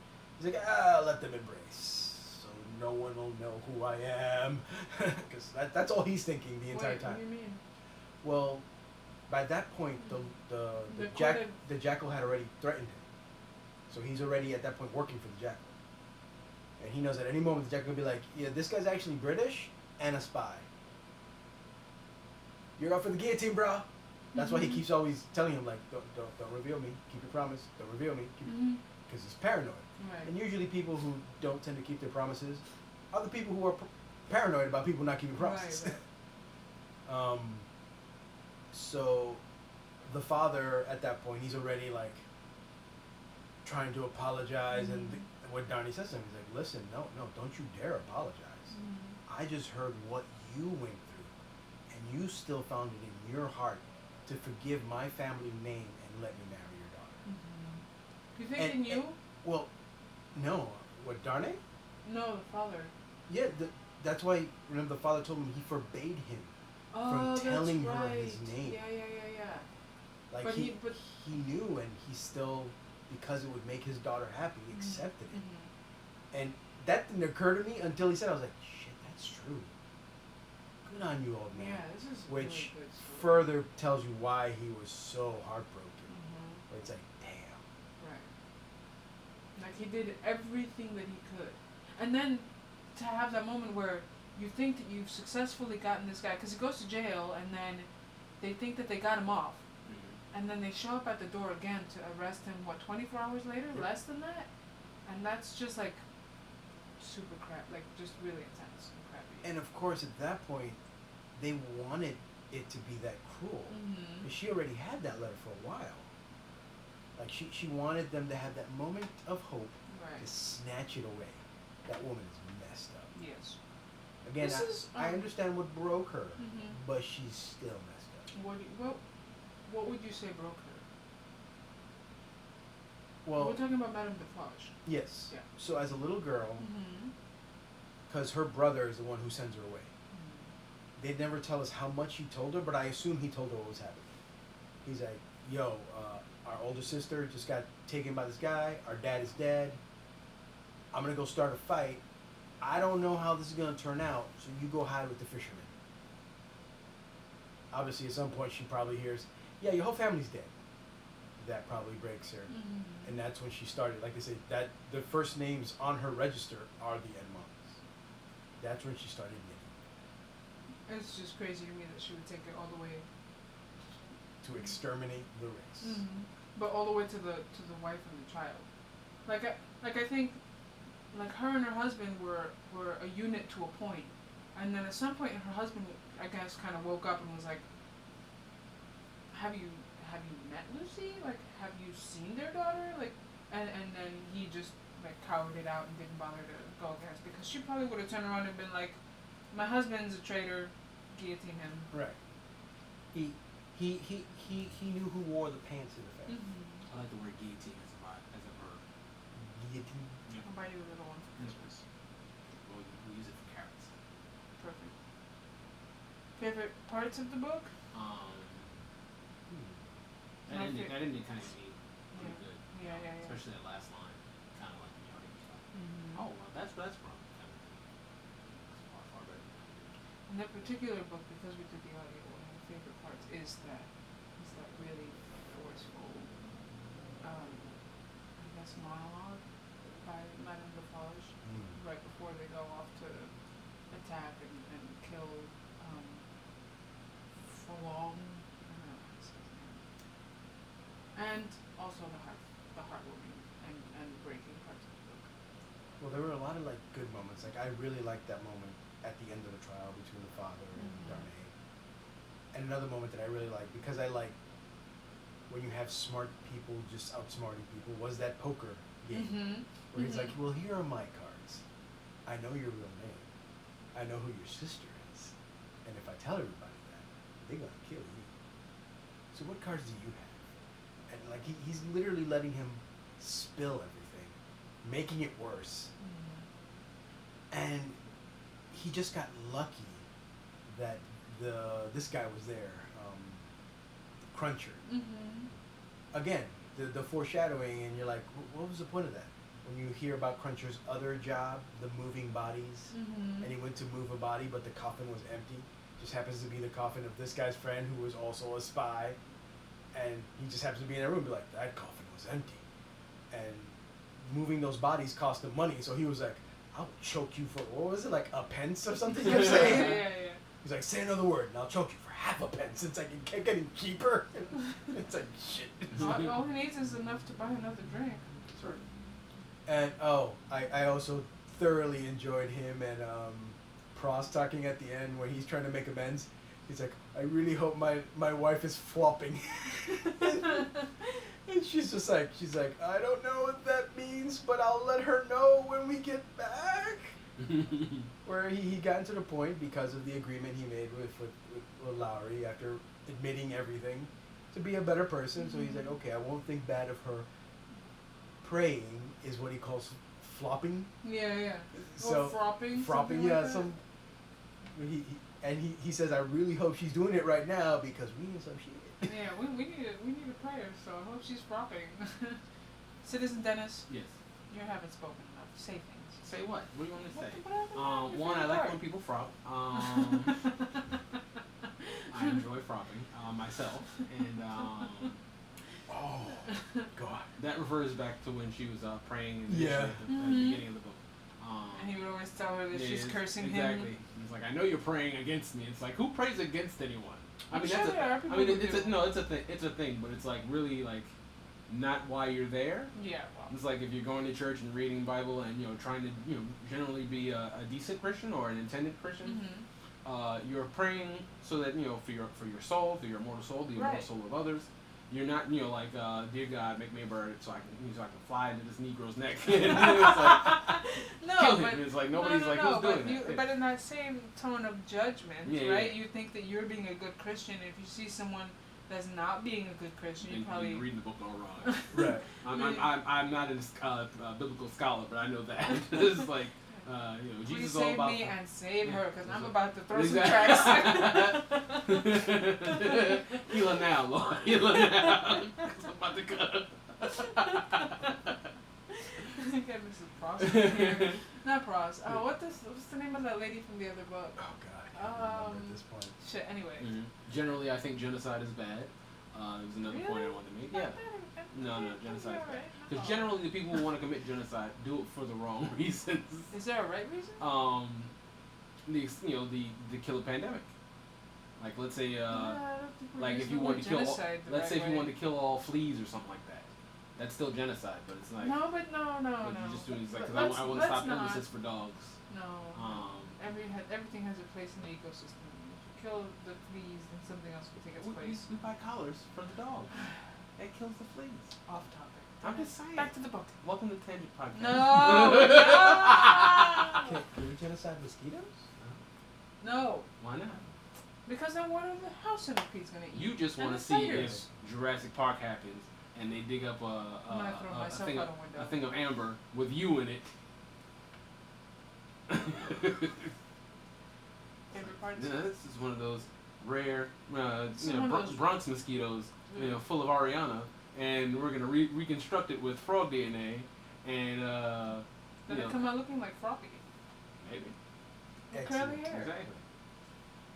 He's like, let them embrace, so no one will know who I am, because that's all he's thinking the entire time. What do you mean? Well, by that point, the jackal had already threatened him, so he's already at that point working for the jackal, and he knows at any moment the jackal could be like, yeah, this guy's actually British and a spy. You're up for the guillotine, bro. That's why he keeps always telling him, like, don't reveal me, keep your promise, don't reveal me, because he's paranoid. Right. And usually people who don't tend to keep their promises are the people who are paranoid about people not keeping promises. Right. So the father at that point, he's already like trying to apologize, and what Donnie says to him, he's like, listen, no, don't you dare apologize. I just heard what you went through, and you still found it in your heart to forgive my family name and let me marry your daughter. You think he knew? Well, no. What, Darnay? No, the father. Yeah, that's why, remember, the father told him he forbade him from telling her his name. Yeah. Like, but he knew, and he still, because it would make his daughter happy, accepted it. And that didn't occur to me until he said it. I was like, shit, that's true. Good on you, old man. Yeah, this is Which really good story. further tells you why he was so heartbroken. Where it's like, damn. Right. Like, he did everything that he could. And then to have that moment where you think that you've successfully gotten this guy, because he goes to jail, and then they think that they got him off. And then they show up at the door again to arrest him, 24 hours later? Yep. Less than that? And that's just like super crap, like just really intense and crappy. And of course, at that point, they wanted it to be that cruel. Because she already had that letter for a while. Like, she wanted them to have that moment of hope to snatch it away. That woman is messed up. Yes. Again, This I understand what broke her, Mhm. but she's still messed up. What would you say broke her? Well, We're talking about Madame Defarge. yes. Yeah. So as a little girl, Mm-hmm. because her brother is the one who sends her away. They'd never tell us how much he told her, but I assume he told her what was happening. He's like, yo, our older sister just got taken by this guy. Our dad is dead. I'm going to go start a fight. I don't know how this is going to turn out, so you go hide with the fisherman. Obviously, at some point, she probably hears, yeah, your whole family's dead. That probably breaks her. And that's when she started. Like I said, that the first names on her register are the Edmonds. That's when she started knitting. It's just crazy to me that she would take it all the way To exterminate the race. but all the way to the wife and the child. Like I think, like her and her husband were a unit to a point, and then at some point her husband, I guess, kind of woke up and was like, have you met Lucy? Like, have you seen their daughter? Like, and then he just like cowered it out and didn't bother to go against, because she probably would have turned around and been like, my husband's a traitor, guillotine him. Right. He knew who wore the pants in the family. I like the word guillotine as a verb. Guillotine. I'll buy you a little one for Christmas. We use it for carrots. Perfect. Favorite parts of the book? That ending kind of neat. Pretty Yeah. good. Yeah. Especially that last line. Kind of like your heart stop. Mm-hmm. Oh, well, that's where that's from. It's far better. In that particular book, because we did the audio, one of my favorite parts is that really forceful, I guess, monologue by Madame Defarge right before they go off to attack and kill Fulong. I don't know how to say his name. And also the heartwarming and breaking parts of the book. Well, there were a lot of like good moments. Like I really liked that moment at the end of the trial between the father and Darnay. And another moment that I really liked, because I like when you have smart people just outsmarting people, was that poker game where he's like, "Well, here are my cards. I know your real name. I know who your sister is, and if I tell everybody that, they're gonna kill you. So what cards do you have?" And like he's literally letting him spill everything, making it worse. And he just got lucky that this guy was there, Cruncher. Again, the foreshadowing, and you're like, what was the point of that? When you hear about Cruncher's other job, the moving bodies, and he went to move a body, but the coffin was empty. Just happens to be the coffin of this guy's friend who was also a spy, and he just happens to be in a room and be like, that coffin was empty. And moving those bodies cost him money, so he was like, I'll choke you for, what was it, like a pence or something he kept saying? Yeah. He's like, say another word and I'll choke you for half a pence. It's like, you kept getting cheaper. It's like, shit. All he needs is enough to buy another drink. Sorry. And, I also thoroughly enjoyed him and Prost talking at the end when he's trying to make amends. He's like, I really hope my wife is flopping. And she's like, I don't know what that means, but I'll let her know when we get back. Where he got to the point, because of the agreement he made with Lowry after admitting everything, to be a better person. So he's like, okay, I won't think bad of her. Praying is what he calls flopping. Yeah. So or fropping. Fropping, yeah. Like some. He says, I really hope she's doing it right now because we need some shit. Yeah, we need a prayer, so I hope she's fropping. Citizen Dennis. Yes. You haven't spoken enough. Say things. Say what? What do you want me to say? Whatever. One, I like when people frog. I enjoy frogging myself, and Oh, God. that refers back to when she was praying at the beginning of the book. And he would always tell her that she's cursing him. Exactly. He's like, I know you're praying against me. It's like, who prays against anyone? I mean, Sure, that's there are a, people I mean, who it's do. it's a thing. It's a thing, but it's like really like not why you're there. Yeah, well. It's like if you're going to church and reading Bible and trying to generally be a decent Christian or an intended Christian. You're praying so that for your soul, for your immortal soul, the immortal soul of others. You're not like dear God, make me a bird so I can fly into this Negro's neck. And it's like, kill him. And it's like nobody's who's doing that. But in that same tone of judgment, right? You think that you're being a good Christian. If you see someone that's not being a good Christian, you probably reading the book all wrong. Right. I'm not a biblical scholar, but I know that. It's like Jesus is all about. Please save me and save her, because I'm about to throw Exactly. some tracks. Heal her now, Lord. Heal her now. 'Cause I'm about to cut her. Get Mrs. Prost here. Not Prost. What's the name of that lady from the other book? Oh, God. I can't remember at this point. Shit, anyway. Generally, I think genocide is bad. There was another point I wanted to make. Yeah. No, genocide is bad. Because generally, the people who want to commit genocide do it for the wrong reasons. Is there a right reason? The kill a pandemic. Like, let's say, I don't think we're like if using you the want word to kill, genocide the let's right say if you way. want to kill all fleas or something like that. That's still genocide, but it's like. No, but no. You just do it like, Let's- because I want to stop let's not. illnesses for dogs. No. Everything has a place in the ecosystem. If you kill the fleas, then something else will take its place. We buy collars for the dog. That kills the fleas. Off topic. I'm just saying. Back to the book. Welcome to Tangent Podcast. No. Can we genocide mosquitoes? No. Why not? Because then what are the house centipedes gonna eat? You just want to And the see spiders. if Jurassic Park happens and they dig up I'm gonna throw myself thing out of, a window. a thing of amber with you in it. Favorite parts? This is one of those rare, Some of those- Bronx mosquitoes, full of Ariana, and we're gonna reconstruct it with frog DNA, and Then it come out looking like Froppy. maybe. With curly Excellent. hair. Exactly.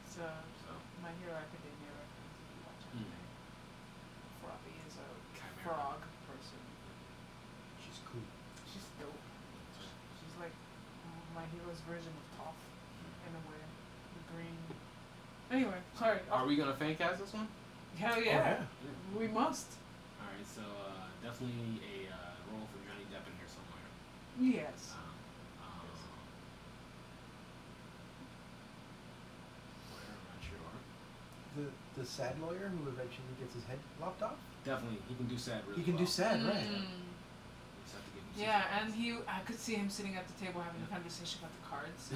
So, So. My Hero Academia reference if you watch Mm. anime. Froppy is a Chimera. frog person. She's cool. She's dope. She's like My Hero's version of Toph in a way. The green. Anyway, sorry. Are we gonna fan cast this one? Hell Oh, yeah. We must. All right, so definitely a role for Johnny Depp in here somewhere. Yes. Where I'm not sure. The sad lawyer who eventually gets his head lopped off. Definitely, he can do sad really He can well. do sad, right? Just have to give him some Yeah, space. and I could see him sitting at the table having a conversation about the cards.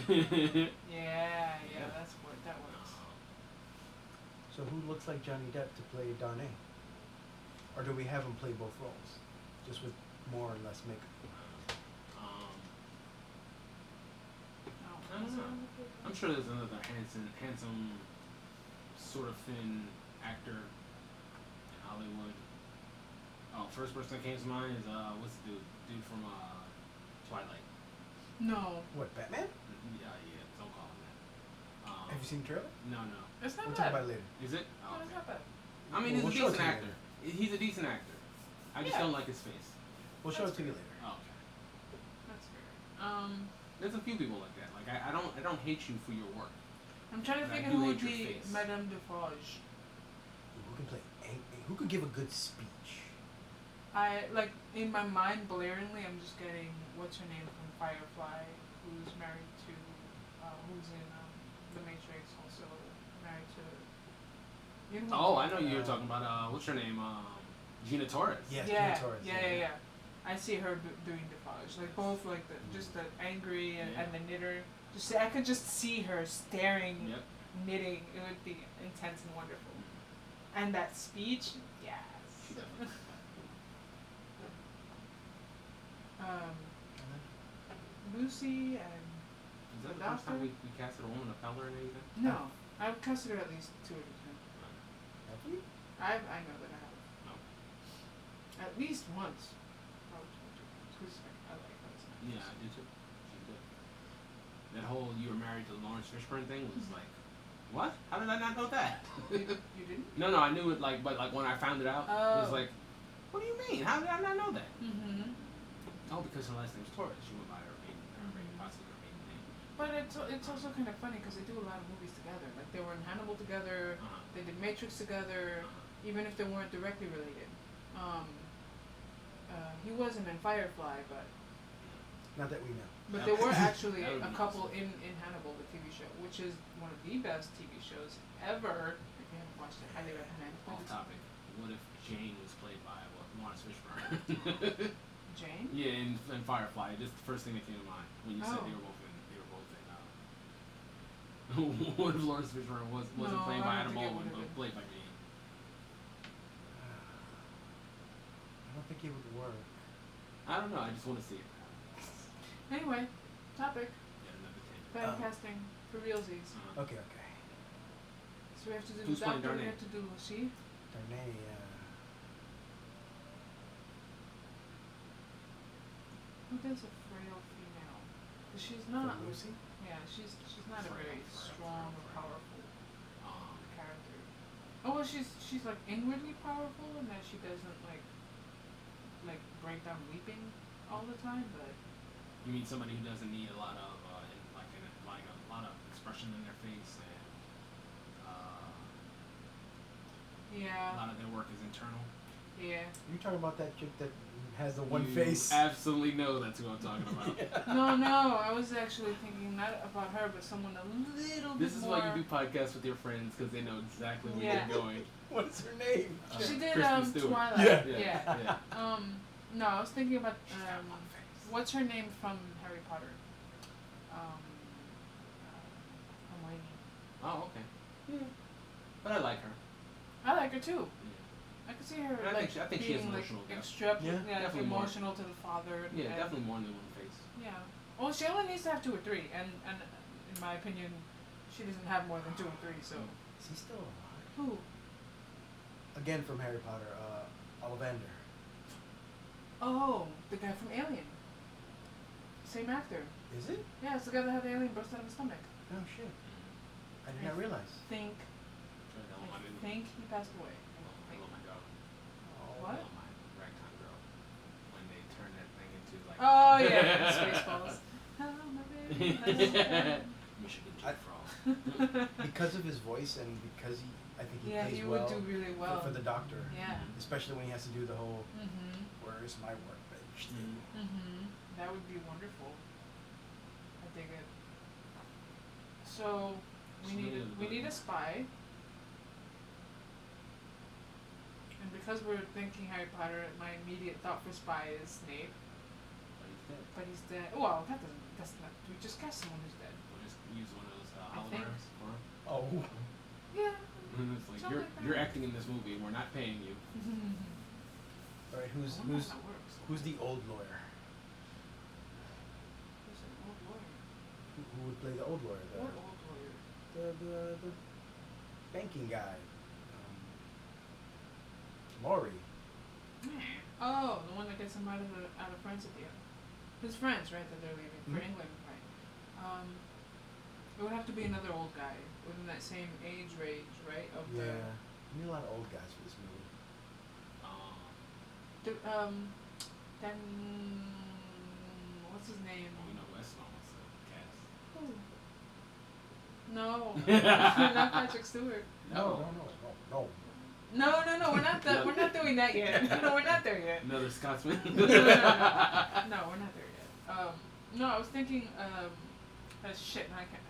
Yeah. Yeah, that works. So who looks like Johnny Depp to play Darnay? Or do we have him play both roles, just with more or less makeup? I don't know. I'm sure there's another handsome, sort of thin actor in Hollywood. Oh, first person that came to mind is what's the dude from Twilight? No, What, Batman? Yeah, don't call him that. Have you seen the trailer? No. it's not We'll talk bad. about it later. Is it? No, Oh, it's okay. not bad. I mean, We'll he's show a it decent to you actor. He's a decent actor. I just Yeah. don't like his face. We'll show it to you later. Oh, okay. That's fair. There's a few people like that. Like I don't hate you for your work. I'm trying to But I think of do who would hate your be face. Madame Defarge. Who can play? Who could give a good speech? In my mind, blaringly, I'm just getting what's her name from Firefly, who's married to, who's in The Matrix, also married to. You know who I'm Oh, I know talking you're about. talking about what's her name? Gina Torres. Yes, Yeah, Gina Torres. yeah. I see her doing Defarge, like both like just the angry and the knitter. I could just see her staring, Yep. knitting. It would be intense and wonderful. And that speech, yes. She definitely. Lucy and Is that The the first time doctor? we casted a woman of color and anything? no, I've casted her at least 2 or 3 times. Have you? I know that I have. No. At least once. Probably 2 or 3 times. 'Cause I like her as an actress. Yeah, I did too. She's good. That whole you were married to Lawrence Fishburne thing was like, what? How did I not know that? You didn't? No, I knew it but when I found it out, it was Oh. like, what do you mean? How did I not know that? Mm-hmm. Oh, because her last name's Torres. She went by her possibly her maiden name. But it's also kind of funny because they do a lot of movies together. Like they were in Hannibal together. Uh-huh. They did Matrix together, even if they weren't directly related. He wasn't in Firefly, but Not that we know. there were actually That would a be couple awesome. in Hannibal, the TV show, which is one of the best TV shows ever. If you haven't watched it, highly recommend. Off topic. What if Jane was played by Lawrence Fishburne? Jane? Yeah, in Firefly. Just the first thing that came to mind when you said Oh. they were both in. What if Lawrence Fishburne wasn't No, played I by don't Adam think it Baldwin, would've but been. played by Jane? I don't think it would work. I don't know. I just want to see it. Anyway, topic. Yet another tangent. Fan Um, casting for realsies. Uh-huh. Okay. So we have to do Who's the playing doctor, we Darnay? have to do Lucy. Darnay, Who does a frail female? 'Cause she's for not. Lucy? Yeah, she's not a very strong or powerful Um, character. Oh well, she's like inwardly powerful in that she doesn't like break down weeping all the time, but you mean somebody who doesn't need a lot of a lot of expression in their face, and a yeah, lot of their work is internal. yeah. You talking about that chick that has the one You face? absolutely know that's who I'm talking about. No, I was actually thinking not about her, but someone a little bit This is more. why you do podcasts with your friends, because they know exactly where Yeah. you're going. What's her name? She did Kristen Stewart. Twilight. Yeah. Yeah. No, I was thinking about She's got one face. what's her name from Harry Potter? Hermione. Oh, okay. Yeah. But I like her. I like her too. Yeah. I could see her And I like think she has being like emotional depth. extra, Yeah, like definitely more. emotional to the father. Yeah, and, definitely more than one face. Yeah. Well, she only needs to have 2 or 3, and in my opinion, she doesn't have more than 2 or 3. So Is he still alive? Who? Again from Harry Potter, Ollivander. Oh, the guy from Alien. Same actor. Is it? Yeah, it's the guy that had the alien burst out of his stomach. No shit. I did not realize. I think he passed away. Oh my god. What? Oh my ragtime girl. When they turn that thing into like. Oh yeah, Spaceballs. Hello, my baby. Michigan I- Frog. Because of his voice and because I think he Yeah, plays he well would do really well. for the doctor. Yeah. Especially when he has to do the whole Mhm. "Where's my workbench?" thing. Mhm. That would be wonderful. I dig it. So we need a spy. And because we're thinking Harry Potter, my immediate thought for spy is Snape. But he's dead. But he's dead. Well, that's not. We just cast someone who's dead. We'll just use one of those I think- holograms for him. Oh. Yeah. It's like Something like that. you're acting in this movie and we're not paying you. All right. I wonder how that works. Who's the old lawyer? Who's an old lawyer? Who would play the old lawyer? What old lawyer? The banking guy. Laurie. Oh, the one that gets him out of France at the end. His friends, right? That they're leaving for Mhm. England, right? It would have to be another old guy within that same age range, right? Of Yeah. You need a lot of old guys for this movie. then what's his name? Well, we know West wants to cast. Who? No, not Patrick Stewart. No. No, we're not we're not doing that yet. No, we're not there yet. Another Scotsman. No, we're not there yet. No, I was thinking, shit, no, I can't.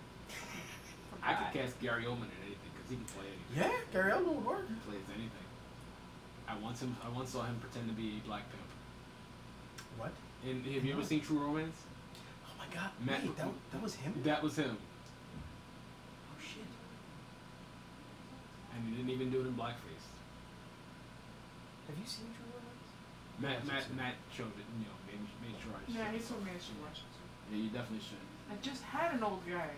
I could cast Gary Oldman in anything because he can play anything. Yeah, Gary Oldman would work. He plays anything. I once saw him pretend to be a black pimp. What? And have you ever seen True Romance? Oh my God! Matt- Wait, that was him. That was him, Oh shit! and he didn't even do it in blackface. Have you seen True Romance? Matt showed it. Made sure I. Yeah, showed he it. told me I should watch it too. Yeah, you definitely should. I just had an old guy.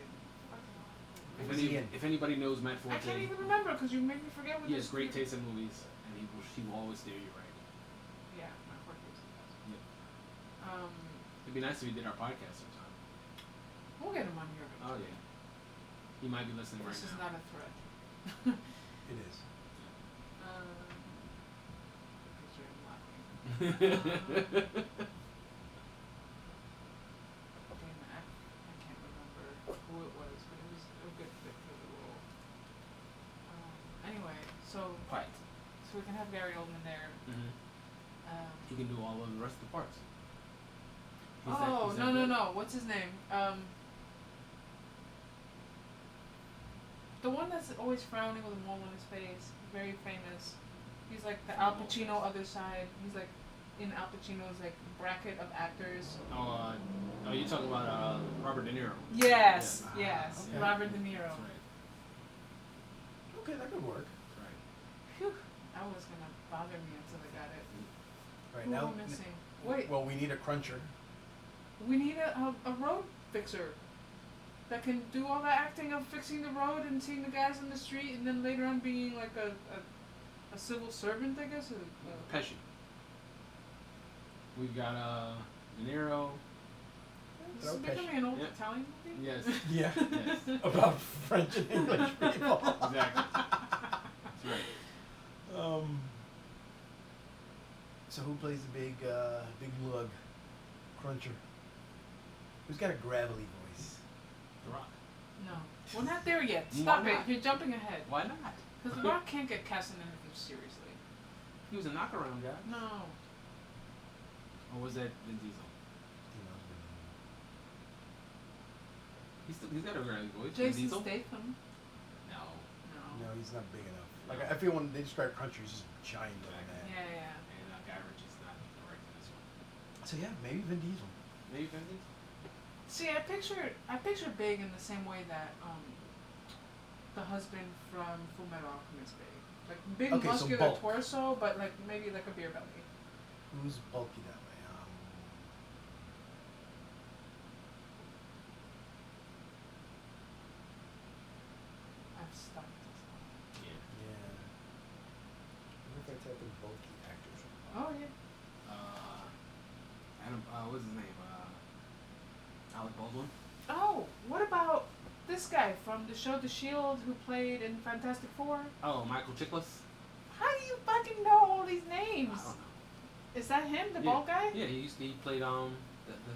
Who was he in? If anybody knows Matt Forte, I can't even remember because you made me forget what he this has great movie- taste in movies, and he will always steer you right. Yeah, my forte is the best. Yep. It'd be nice if he did our podcast sometime. We'll get him on here. Oh yeah. He might be listening This right is now. not a threat. It is. Picture him laughing. I can't remember who it was, but it was a good fit for the role. Anyway, so Right. we can have Gary Oldman there. Mm-hmm. He can do all of the rest of the parts. He's Oh that good. no! What's his name? The one that's always frowning with a mole on his face, very famous. He's like the Al Pacino other side. He's like in Al Pacino's like bracket of actors. Oh, you talking about Robert De Niro? Yes, Yeah. yes, Okay. Robert De Niro. That's right. Okay, that could work. That's right. Phew, that was gonna bother me until I got it. Right Who now. am I missing? Wait, Well, we need a cruncher. we need a road fixer that can do all the acting of fixing the road and seeing the guys on the street, and then later on being like a civil servant, I guess. Pesci. We've got De Niro. This is Throw Pesci. becoming an old Yep. Italian movie. Yes. Yeah. Yes. About French and English people. Exactly. That's right. So who plays the big lug cruncher? Who's got a gravelly voice? The Rock. No, we're not there yet. Why Stop it! not? You're jumping ahead. Why not? Because The Rock can't get cast in anything seriously. He was a knockaround guy. No. Or was that Vin Diesel? He's got a gravelly voice. Vin Jason Diesel? Statham. No. No. No, he's not big enough. Like I feel when they describe cruncher, he's just giant like that. Yeah. And Guy Ritchie's not correct in this one. So yeah, maybe Vin Diesel. Maybe Vin Diesel? See, I picture Big in the same way that the husband from Full Metal Alchemist Big, like big Okay, so muscular bulk. torso, but like maybe like a beer belly. Who's bulky that way? I've stopped this one. what's his name? Alec Baldwin. Oh, what about this guy from the show The Shield who played in Fantastic Four? Oh, Michael Chiklis. How do you fucking know all these I names? don't know. Is that him, the Yeah. bald guy? Yeah, he played the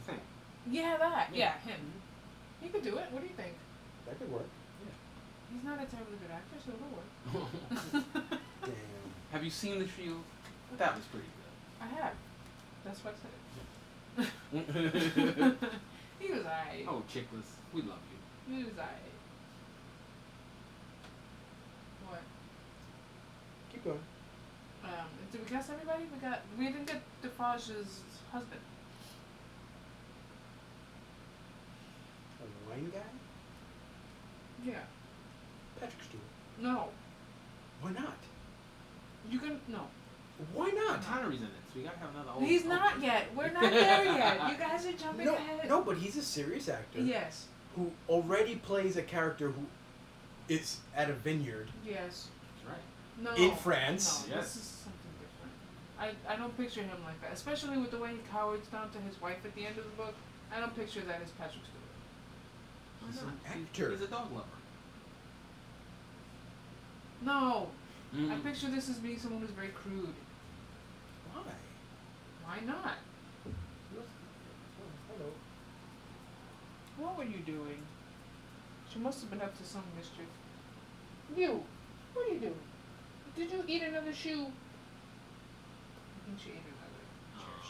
thing. Yeah, that. Yeah. Yeah, him. He could do it. What do you think? That could work. He's not a terribly good actor, so it'll work. Damn. Have you seen The Shield? That was pretty I have. That's why I said good. it. He was alright. Oh, Chiklis, we love you. He was alright. What? Keep going. Did we cast everybody? We didn't get Defage's husband. A wine guy? Yeah. Patrick Stewart. No. Why not? You can no. Why not? Connery's in it, so we gotta have another old. He's not yet. We're not there yet. You guys are jumping No, ahead. no, but he's a serious actor Yes. who already plays a character who is at a vineyard Yes. That's right. No. in France. No, Yes. this is something different. I don't picture him like that, especially with the way he cowers down to his wife at the end of the book. I don't picture that as Patrick Stewart. Why He's not? an actor. He's a dog lover. No. I Mm. picture this as being someone who's very crude. Why? Why not? Hello. What were you doing? She must have been up to some mischief. You, what are you doing? Did you eat another shoe? I think she ate another chair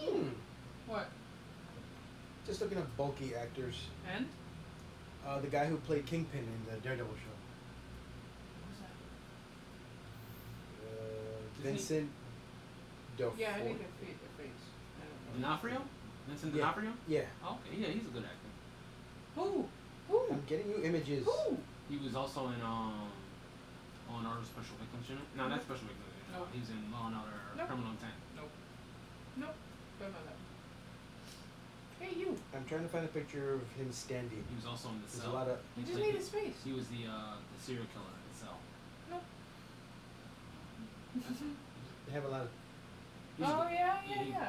shoe. Hmm. What? Just looking at bulky actors. And? The guy who played Kingpin in the Daredevil show. Who's that? Isn't he- Vincent D'Onofrio. Yeah, I need a face. I don't know. D'Onofrio? Vincent Yeah. D'Onofrio? Yeah. Oh, okay, yeah, he's a good actor. Who? Who? I'm getting you images. Who? He was also in Law and Order Special Victims Unit. No, not Special Victims Unit. Nope. He was in Law and Order Nope. Criminal Intent. Nope. Nope. Don't know that. Hey, you. I'm trying to find a picture of him standing. He was also in The There's Cell. a lot of. You He just played- need his face. He was the serial killer in The Cell. Nope. They have a lot of. He's a Oh good- yeah.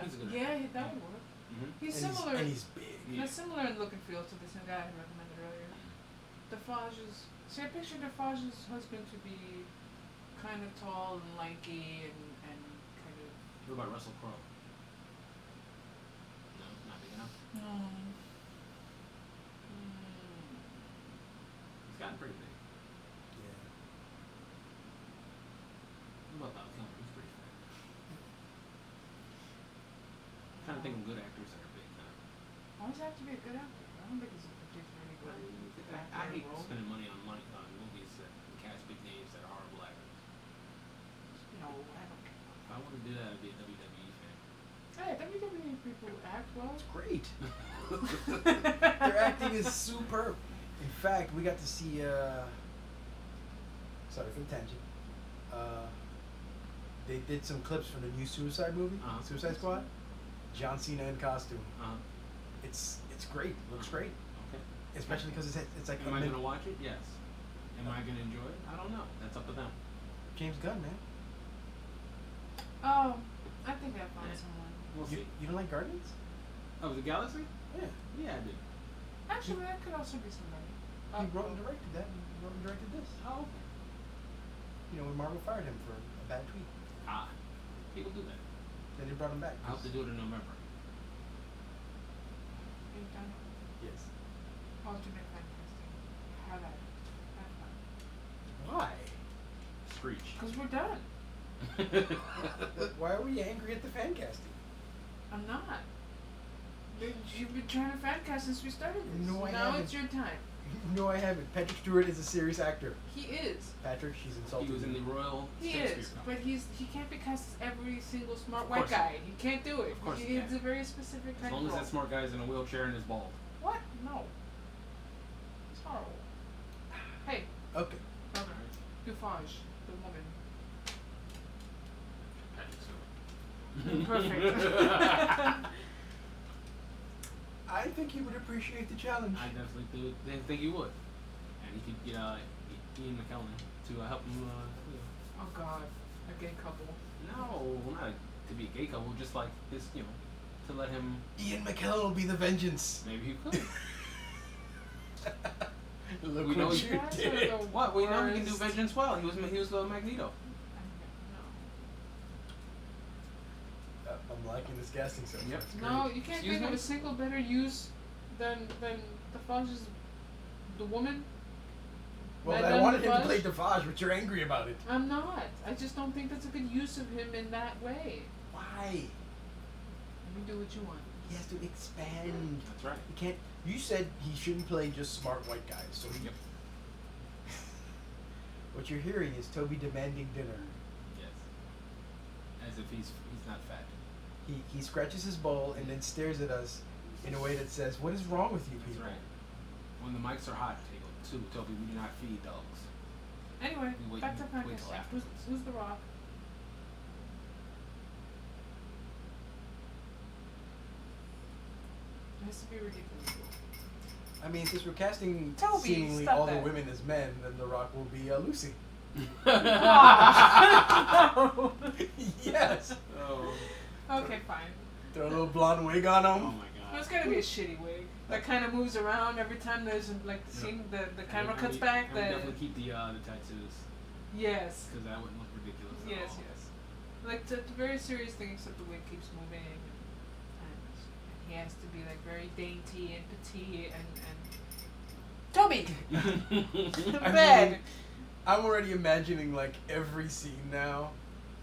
He's a good Yeah, actor. that would work. Mm-hmm. He's and similar. and he's big. Yeah. He's similar in look and feel to this guy I recommended earlier. Defage's. See, I picture Defage's husband to be kind of tall and lanky and kind of. What about Russell Crowe? No, not big enough. No. He's gotten pretty big. Yeah. What about Val Kilmer? He's pretty fat. I'm trying to think of good actors that are big now. Why does it have to be a good actor? I don't think he's a particularly good actor. I hate role. spending money on movies that cast big names that are horrible actors. No, I don't care. If I want to do that, I'd be a WWE fan. Hey, WWE people act well. It's great. Their acting is superb. In fact, we got to see. Sorry for the tangent. They did some clips from the new Suicide movie, Uh-huh. Suicide Squad. John Cena in costume. Uh-huh. It's great. Looks great. Okay. Especially because it's like Am I going to watch it? Yes. Am I going to enjoy it? I don't know. That's up to them. James Gunn, man. Oh, I think I found Yeah. someone. We'll You, see. you don't like Guardians? Oh, the Galaxy? Yeah. Yeah, I do. Actually, that could also be somebody. He wrote and directed that. And wrote and directed this. Oh, okay. You know, when Marvel fired him for a bad tweet, People do that. then they brought him back. I hope they do it in November. You've done it. Yes. Alternate fan casting. Have at it. Have fun. Why? Screech. Because we're done. Why are we angry at the fan casting? I'm not. You've been trying to fan cast since we started this. No, I now haven't. it's your time. No, I haven't. Patrick Stewart is a serious actor. He is. Patrick, she's He insulting was in me. the Royal He Shakespeare is. Company. But he can't be cast as every single smart Of white course guy. He can't do it. Of course he He's can't. a very specific As kind long of as role. that smart guy's in a wheelchair and is bald. What? No. It's horrible. Hey, Okay. brother. Dufage, the woman. Patrick Stewart. Perfect. I think he would appreciate the challenge. I definitely do. Didn't think you would. And he could get Ian McKellen to help him. Oh God, a gay couple. No, not a to be a gay couple, just like his, to let him. Ian McKellen will be the vengeance. Maybe he could. Look We know what he- you Guys are did. the What? We know he can do worst. vengeance well. He was Magneto. I'm liking this casting so far. Yep. It's No, great. you can't Excuse think of me? a single better use than Defarge's the woman. Well, I Madame wanted him to Defarge? play Defarge, but you're angry about it. I'm not. I just don't think that's a good use of him in that way. Why? Let me do what you want. He has to expand. That's right. He can't. You said he shouldn't play just smart white guys. So he, Yep. what you're hearing is Toby demanding dinner. Yes. As if he's not fat. He scratches his bowl and then stares at us in a way that says, "What is wrong with you That's people?" right. When the mics are hot, Toby, we do not feed dogs. Anyway, We wait- back to wait practice. till after. Who's the Rock? It has to be ridiculous. I mean, since we're casting Toby, seemingly stop all that. the women as men, then The Rock will be Lucy. No. Yes. Oh. Okay, fine. Throw a little blonde wig on Oh him. my Well, god. it's gotta be a shitty wig that kind of moves around every time there's like the scene. The camera cuts back. And we definitely keep the tattoos Yes. because that wouldn't look ridiculous. At Yes, all. yes. Like it's a very serious thing, except the wig keeps moving, and he has to be like very dainty and petite and Toby, I bed. mean, I'm already imagining like every scene now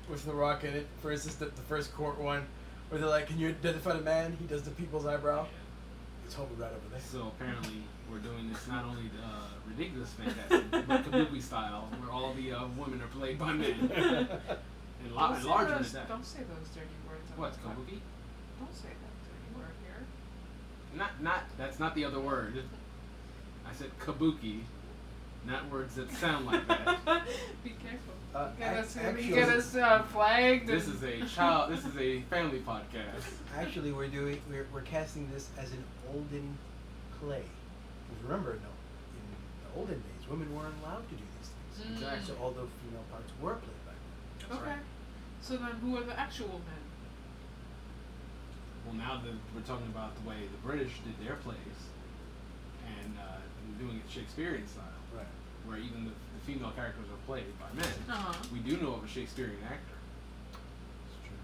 with The Rock in it. For instance, the first court one where they're like, "Can you identify the man?" He does the people's eyebrow. It's Toby right over there. So apparently we're doing this not only ridiculous fantastic, but kabuki style, where all the women are played by men, and larger than that. Don't say those dirty words. on What the kabuki? podcast. Don't say that dirty word here. Not. That's not the other word. I said kabuki, not words that sound like that. Be careful. Actually, You get us flagged. This and- is a family podcast. Actually, we're casting this as an olden play. Because remember, no, in the olden days, women weren't allowed to do these things. Exactly. So all the female parts were played by men. That's Okay. right. So then, who are the actual men? Well, now that we're talking about the way the British did their plays, and doing it Shakespearean style, Right. where even the female characters are played by men. We do know of a Shakespearean actor, That's true.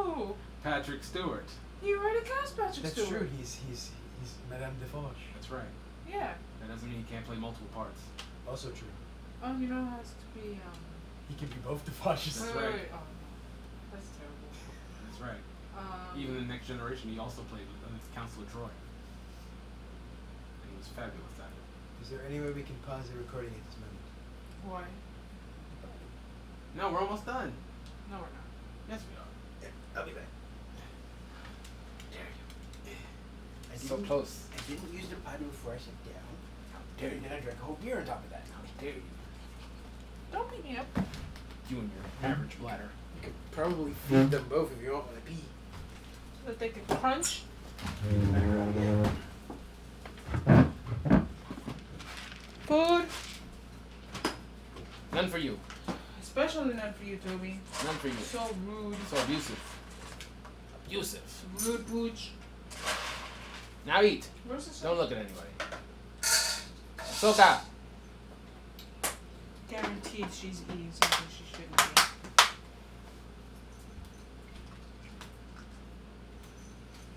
Who? Patrick Stewart. You already cast Patrick That's Stewart. true. He's Madame Defarge. That's right. Yeah. That doesn't mean he can't play multiple parts. Also true. Oh, you know, it has to be. He can be both Defarges. That's wait, right. wait. Oh, no. That's terrible. That's right. Um, Even in Next Generation, he also played with Counselor Troy. And he was fabulous at it. Is there any way we can pause the recording at this moment? Why? No, we're almost done. No, we're not. Yes, we are. Yeah, I'll be back. Dare you? I So didn't- close. I didn't use the paddle before I sat down. How dare you? Then I drank a whole beer on top of that. How dare you? Don't beat me up. You and your average bladder. You could probably feed them both if you want to pee. So that they can crunch. Food. None for you. Especially not for you, Toby. None for you. So rude. So abusive. Abusive. Rude pooch. Now eat. Where's the Don't look at anybody. Soka. Guaranteed she's eating something she shouldn't be.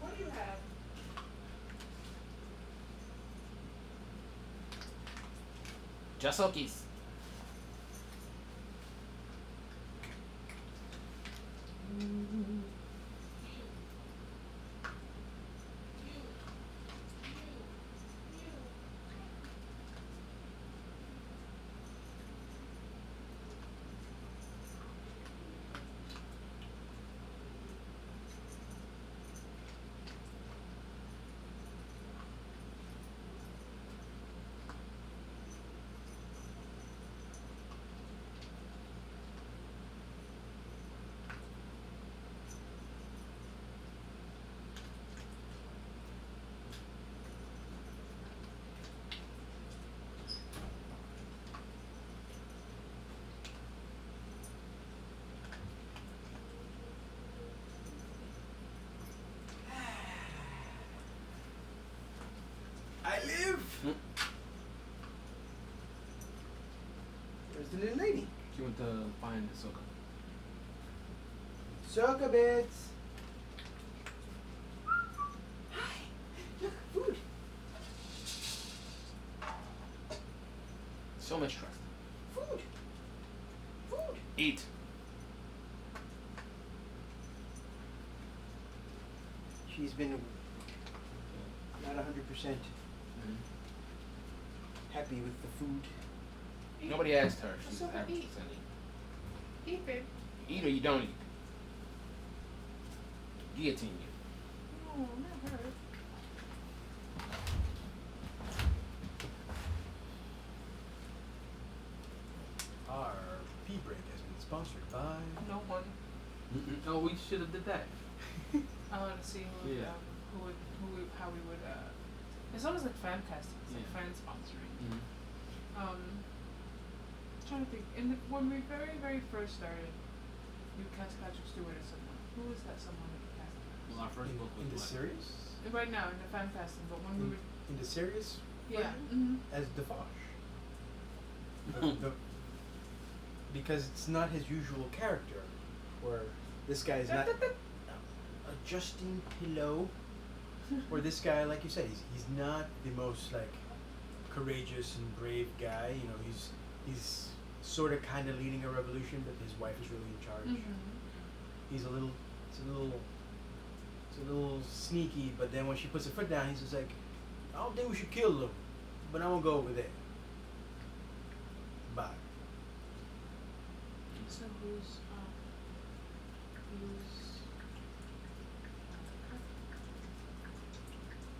What do you have? Jasokis. behind Ahsoka. Soka bits. Hi. Look, food. So much trust. Food. Food. Eat. She's been not 100% happy with the food. Nobody asked her. She's Ahsoka, 100% eat. Eat, babe. Eat or you don't eat. Guillotine you. No, not her. Our pee break has been sponsored by. No one. Oh, we should have did that. I want to see who would, Yeah. how we would. It's almost like fan casting. It's like Yeah. fan sponsoring. Mm-hmm. Trying to think. When we very first started, you cast Patrick Stewart as someone. Who was that someone that you cast? Well, our first book was In the what? series? Right now in the fan casting, but when we were In the series? yeah. version? As Defosh. Because it's not his usual character, where this guy is not adjusting pillow, or this guy, like you said, he's not the most like courageous and brave guy. You know, he's sort of kind of leading a revolution, but his wife is really in charge. He's a little sneaky, but then when she puts her foot down, he's just like, I don't think we should kill them, but I'm gonna go over there. Bye. So who's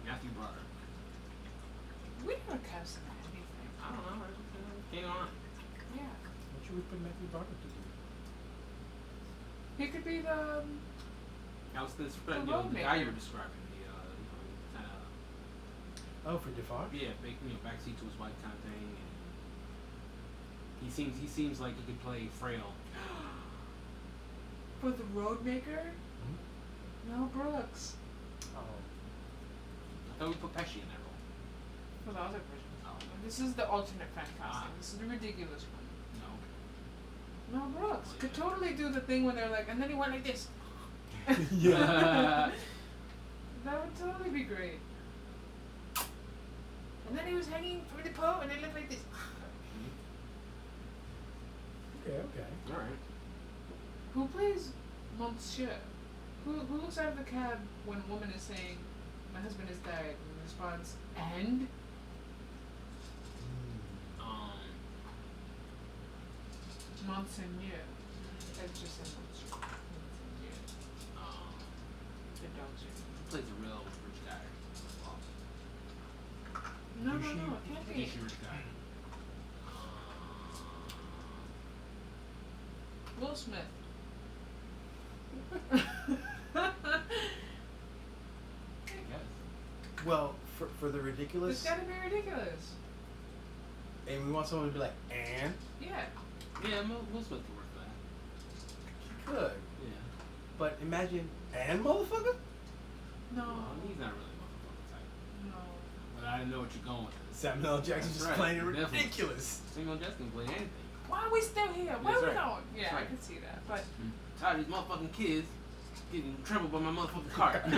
Matthew Broderick. we never cast him in anything. I don't know. Came on. Yeah. What should we put Matthew Broderick to do? He could be the How's this? The The road guy you maker. were describing. The kind of Oh, for Defosh? backseat to his wife kind of thing. And he seems like he could play frail. for the road maker? Hmm? Mel Brooks. Oh. I thought we put Pesci in that role. For the other version. Oh. This is the alternate fan casting. Ah. This is the ridiculous one. No. Mel Brooks could totally do the thing when they're like, and then he went like this. Yeah. That would totally be great. And then he was hanging from the pole and it looked like this. Okay, okay. All right. Who plays Monsieur? Who looks out of the cab when a woman is saying, my husband has died, and responds, and? Monseigneur. That's just said Monsieur. Monseigneur. The dog's name. Plays a real rich guy. No, Douchey- it can't be. Douchey rich guy. Will Smith. Yes. Well, for the ridiculous, It's gotta be ridiculous. and we want someone to be like, and? Yeah. Yeah, Will Smith could work for that. Good. Yeah. But imagine, and motherfucker? No. Well, he's not really a motherfucker type. No. But I didn't know what you're going with this. Samuel L. Jackson That's just right, playing it definitely. ridiculous. Samuel Jackson can play anything. Why are we still here? Where That's are we right. going? Yeah, That's I right. can see that. But Tired of these motherfucking kids getting trampled by my motherfucking cart. oh,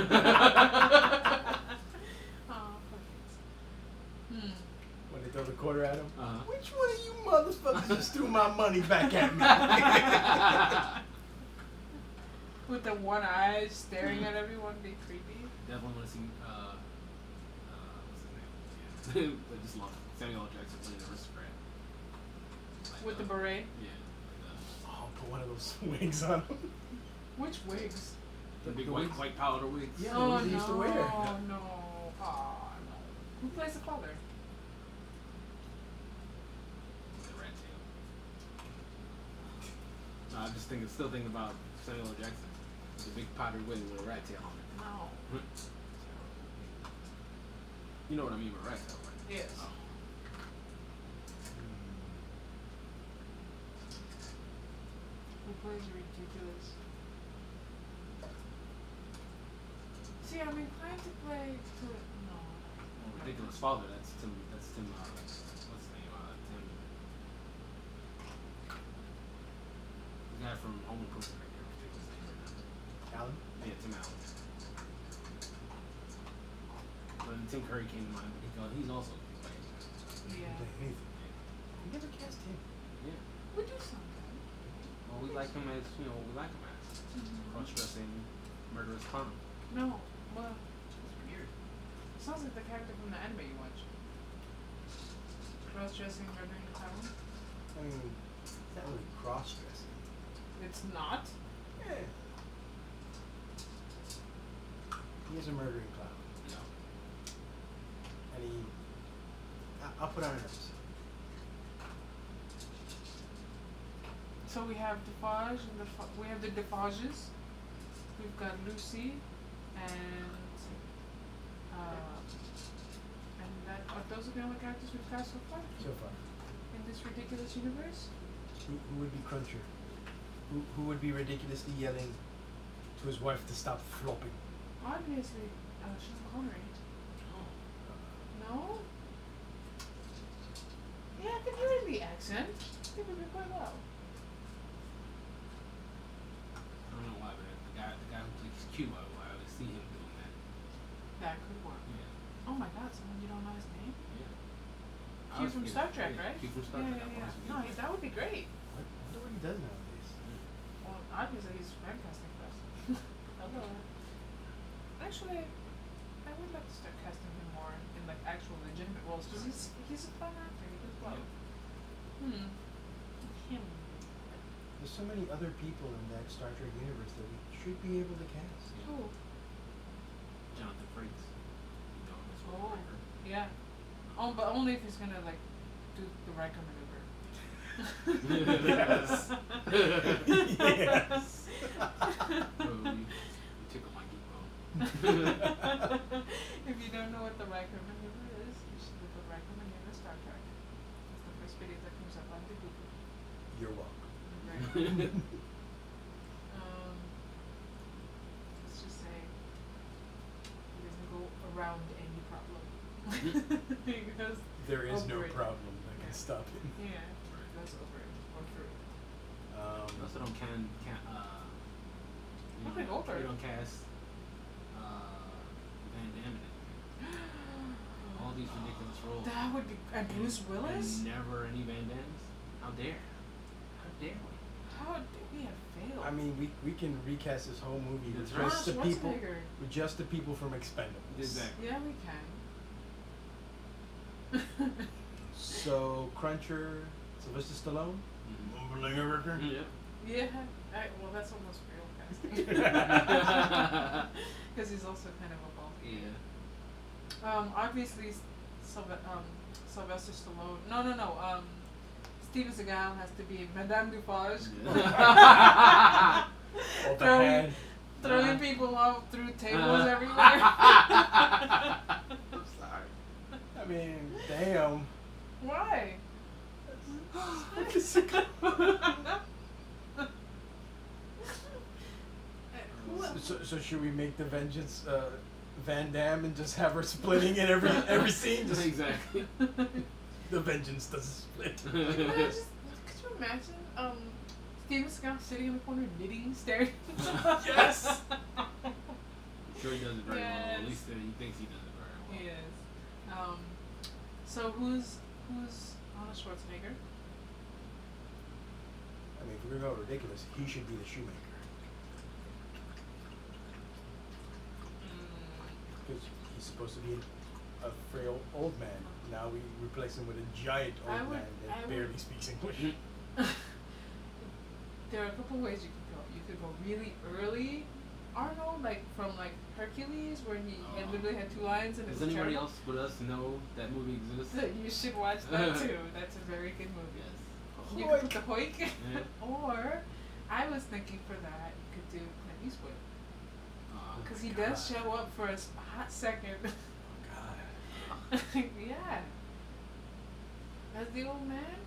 perfect. When they throw the quarter at him. Uh-huh. Which one of you motherfuckers just threw my money back at me? With the one eye staring at everyone, be creepy. Definitely want to see, what's his name? I just love Samuel L. Jackson playing the aristocrat. Like, With the beret. Yeah. Oh, put one of those wigs on him. Which wigs? The big the white, wigs? white powder wigs. Yeah. Oh, the ones they used to wear. no. Oh, no. Who plays the father? The rat tail. No, I'm just still thinking about Samuel L. Jackson. With the big powdered wig with a rat tail on it. No. You know what I mean by rat tail, right? Yes. Oh. Who plays ridiculous? See, I'm inclined to play to no. Well, ridiculous father. That's Tim. What's his name? Tim. guy from Home Improvement. I can't think his name right now. Alan? Yeah, Tim Allen. But Tim Curry came to mind, but he's also playing. He Yeah. can play anything. We never cast him. Yeah. We do something. Well, we like him as we like him as cross-dressing, murderous clown. No, well, It's weird. sounds like the character from the anime you watch. Cross-dressing, murdering the clown. I mean, it's not really cross-dressing. It's not. Yeah. He is a murdering clown. No. And I'll put on an episode. So we have Defarge and we have the Defarges. We've got Lucy, and that are those the only characters we've got so far So far. in this ridiculous universe? Who would be Cruncher? Who would be ridiculously yelling to his wife to stop flopping? Obviously, Sean Connery. No? Yeah, I can hear the accent. I think it would be quite well. I don't know why, but the guy who plays Q, I always see him doing that. That could work. Yeah. Oh my god, someone you don't know his name? Yeah. Q from Star Trek, right? Q from Star Yeah, Trek. yeah, yeah. No, that would be great. I wonder what he does nowadays. Well, obviously he's fantastic for us. Hello. Actually, I would like to start casting him more in like actual legitimate roles because he's a fun actor. He does well. Him. There's so many other people in that Star Trek universe that we should be able to cast. Who? Jonathan Frakes. That's Oh, Riker. yeah. Oh, but only if he's gonna like do the Riker maneuver. Yes. Yes. Oh, you tickle my geek bone. If you don't know what the Riker maneuver is, you should look up Riker maneuver Star Trek. It's the first video that comes up on the Google. You're welcome. Right. Let's just say he doesn't go around any problem. He goes There is no over it. problem that Yeah. can stop him. Yeah, he goes over it or through it. You also don't Okay, go for it. you don't cast Van Damme in it. All these ridiculous roles. That would be. And Bruce Willis? And never any Van Dammes? How dare? How dare we? How did we have failed? I mean, we can recast this whole movie with That's right. just the people, Schwarzenegger. with just the people from Expendables. Exactly. Yeah, we can. So Cruncher, Sylvester Stallone, Mumbling Ricker. Yeah. Yeah, well, that's almost real casting. Because he's also kind of a bald. Yeah. Obviously, Sylvester Stallone. No. Steven Seagal has to be Madame Dufarge. Yeah. All the hand. Throwing people off through tables everywhere. I'm sorry. I mean, damn. Why? So should we make the Vengeance Van Damme and just have her splitting in every scene? Just Exactly. the Vengeance doesn't split. Could you imagine Steven Seagal sitting in the corner knitting, staring? Yes. I'm sure he does it very well. At Yes. least he thinks he does it very well. He is. So who's Arnold Schwarzenegger? I mean, if we're gonna go ridiculous, he should be the shoemaker. Because he's supposed to be a frail old man. Now we replace him with a giant I old would- man I that would- barely speaks English. There are a couple ways you could go. You could go really early Arnold, like from like Hercules, where he literally had 2 lines and it Does was anybody terrible. else but us know that movie exists? You should watch that too. That's a very good movie. Yes. You Hoik. could put the Hoik, Yeah. or I was thinking for that you could do Clint Eastwood, because he God. does show up for a hot second. God. Yeah, as the old man,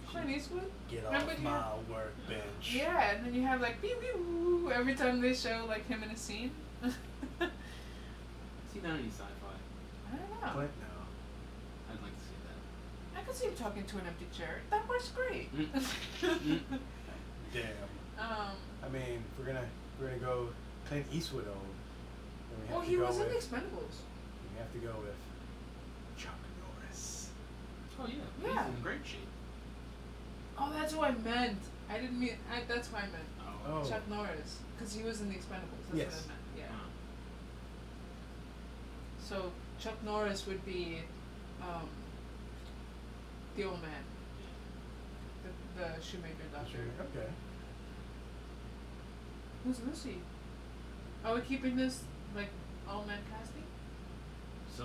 Clint Eastwood. Get Remember off you- my workbench. Yeah, and then you have like pew pew every time they show like him in a scene. I Has he done any sci-fi? don't know. Clint, no. I'd like to see that. I could see him talking to an empty chair. That works great. Mm. Damn. I mean, if we're gonna go Clint Eastwood old, then we have Well, to he go was in with the Expendables. we have to go with Chuck Norris. Oh yeah. Yeah. He's in great shape. Oh, that's what I meant. I didn't mean. That's what I meant. Oh. Chuck Norris, because he was in the Expendables. That's Yes. what I meant. Yeah. Huh. So Chuck Norris would be the old man, the shoemaker doctor. Okay. Who's Lucy? Are we keeping this like all men casting? So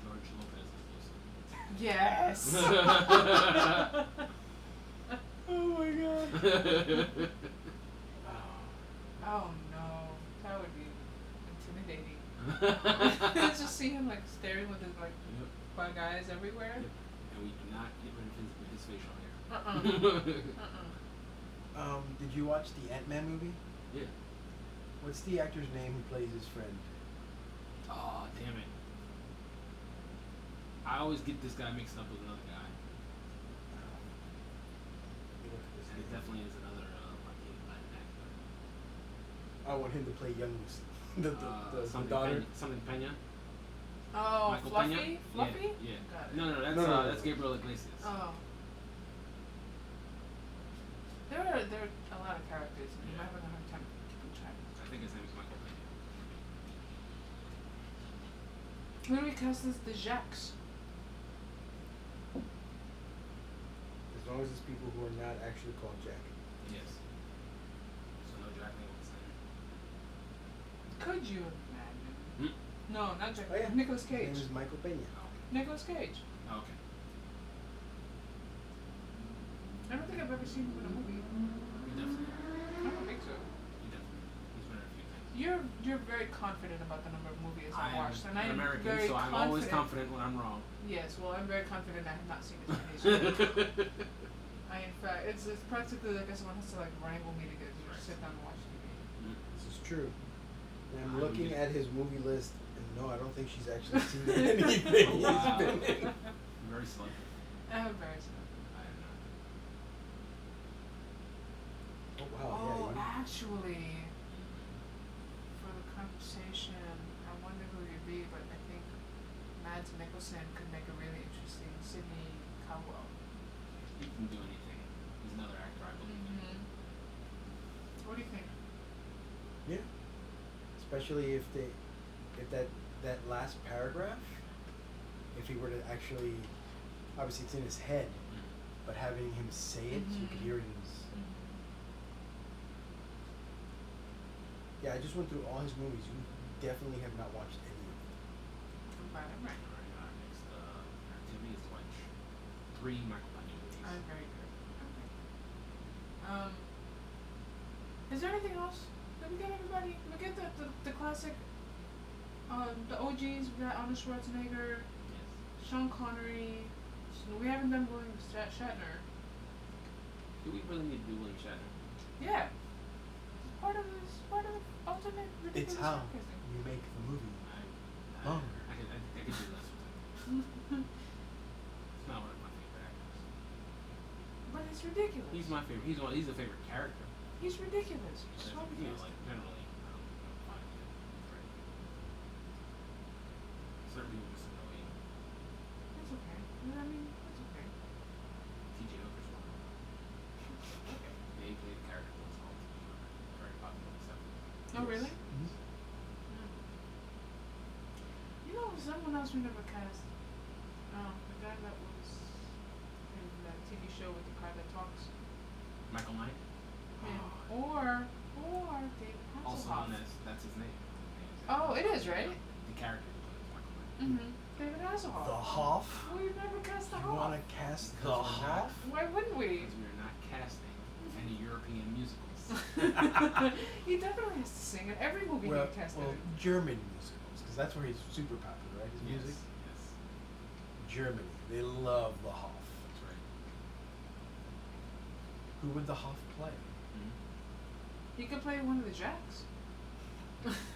George Lopez is Yes. Oh my god. Oh no, that would be intimidating. Just see him like staring with his like Yep. bug eyes everywhere. Yep. And we do not get rid of his facial hair. Did you watch the Ant-Man movie? Yeah. What's the actor's name who plays his friend? Oh, damn it. I always get this guy mixed up with another guy. And it definitely is another Latin actor. I want him to play young the something daughter. Something Pena. Oh, Michael Fluffy? Pena? Fluffy? Yeah. Got it. No, that's No. that's Gabriel Iglesias. Oh. There are a lot of characters, and I'm having a hard time keeping track. I think his name is Michael Pena. Who do we cast as the Jacques? As long as it's people who are not actually called Jack. Yes. So no Jack Nicholson. Could you imagine? Hmm? No, not Jack. Oh, yeah. Nicolas His Cage. name is Michael Pena. Nicolas Cage. Oh, okay. I don't think I've ever seen him in a movie. You definitely. I don't think so. You definitely. He's been in a few things. You're very confident about the number of movies I I've am watched, and an I'm American, very so I'm always confident when I'm wrong. Yes, well, I'm very confident I have not seen as many as you. In fact, it's practically like someone has to like wrangle me to get to sit down and watch TV. This is true. And I'm I looking would at his movie list, and no, I don't think she's actually seen anything he's Wow. been in. Very selective. I'm very sorry. I am not. Oh wow, Oh, yeah. actually, for the conversation, I wonder who you'd be, but I think Mads Mikkelsen could make a really interesting Sidney Cowell. He can do anything. He's another actor, I believe. What do you think? Yeah. Especially if that last paragraph, if he were to actually, obviously it's in his head, but having him say it, so you could hear it in his. Yeah, I just went through all his movies. You definitely have not watched any of them. Right. Alright, our next activity is to watch 3 Michael Pena movies. I'm very good. Is there anything else? Did we get everybody? Did we get the classic, the OGs? We got Arnold Schwarzenegger, Yes. Sean Connery. So we haven't done William Shatner. Do we really need to do William Shatner? Yeah. Part of the ultimate ridiculous It's how sarcasm. you make the movie. I could do less with him. It's not one of my favorite actors. But it's ridiculous. He's my favorite. He's a favorite character. He's ridiculous. But So you know, ridiculous. like generally, I don't find it great. Certain people just annoy you. That's okay. I mean, that's okay. T.J. Hooker's one. Okay. Yeah, he played a character once called T.J. Hooker. Very popular in the 70s. Oh, really? Mhm. You know, someone else we never cast. The guy that was in that TV show with the car that talks. Michael Knight. Yeah. Or David Hasselhoff. Also known as, that's his name. Oh, it is, right? The character he plays, Michael Knight. David Hasselhoff. The Hoff. We've never cast the You Hoff. want to cast the Because we're not- Hoff? Why wouldn't we? Because we are not casting any European musicals. He definitely has to sing in every movie Well, he casted. well, German musicals, because that's where he's super popular, right? His music. Yes. Germany, they love the Hoff. That's right. Who would the Hoff play? He could play one of the Jacks.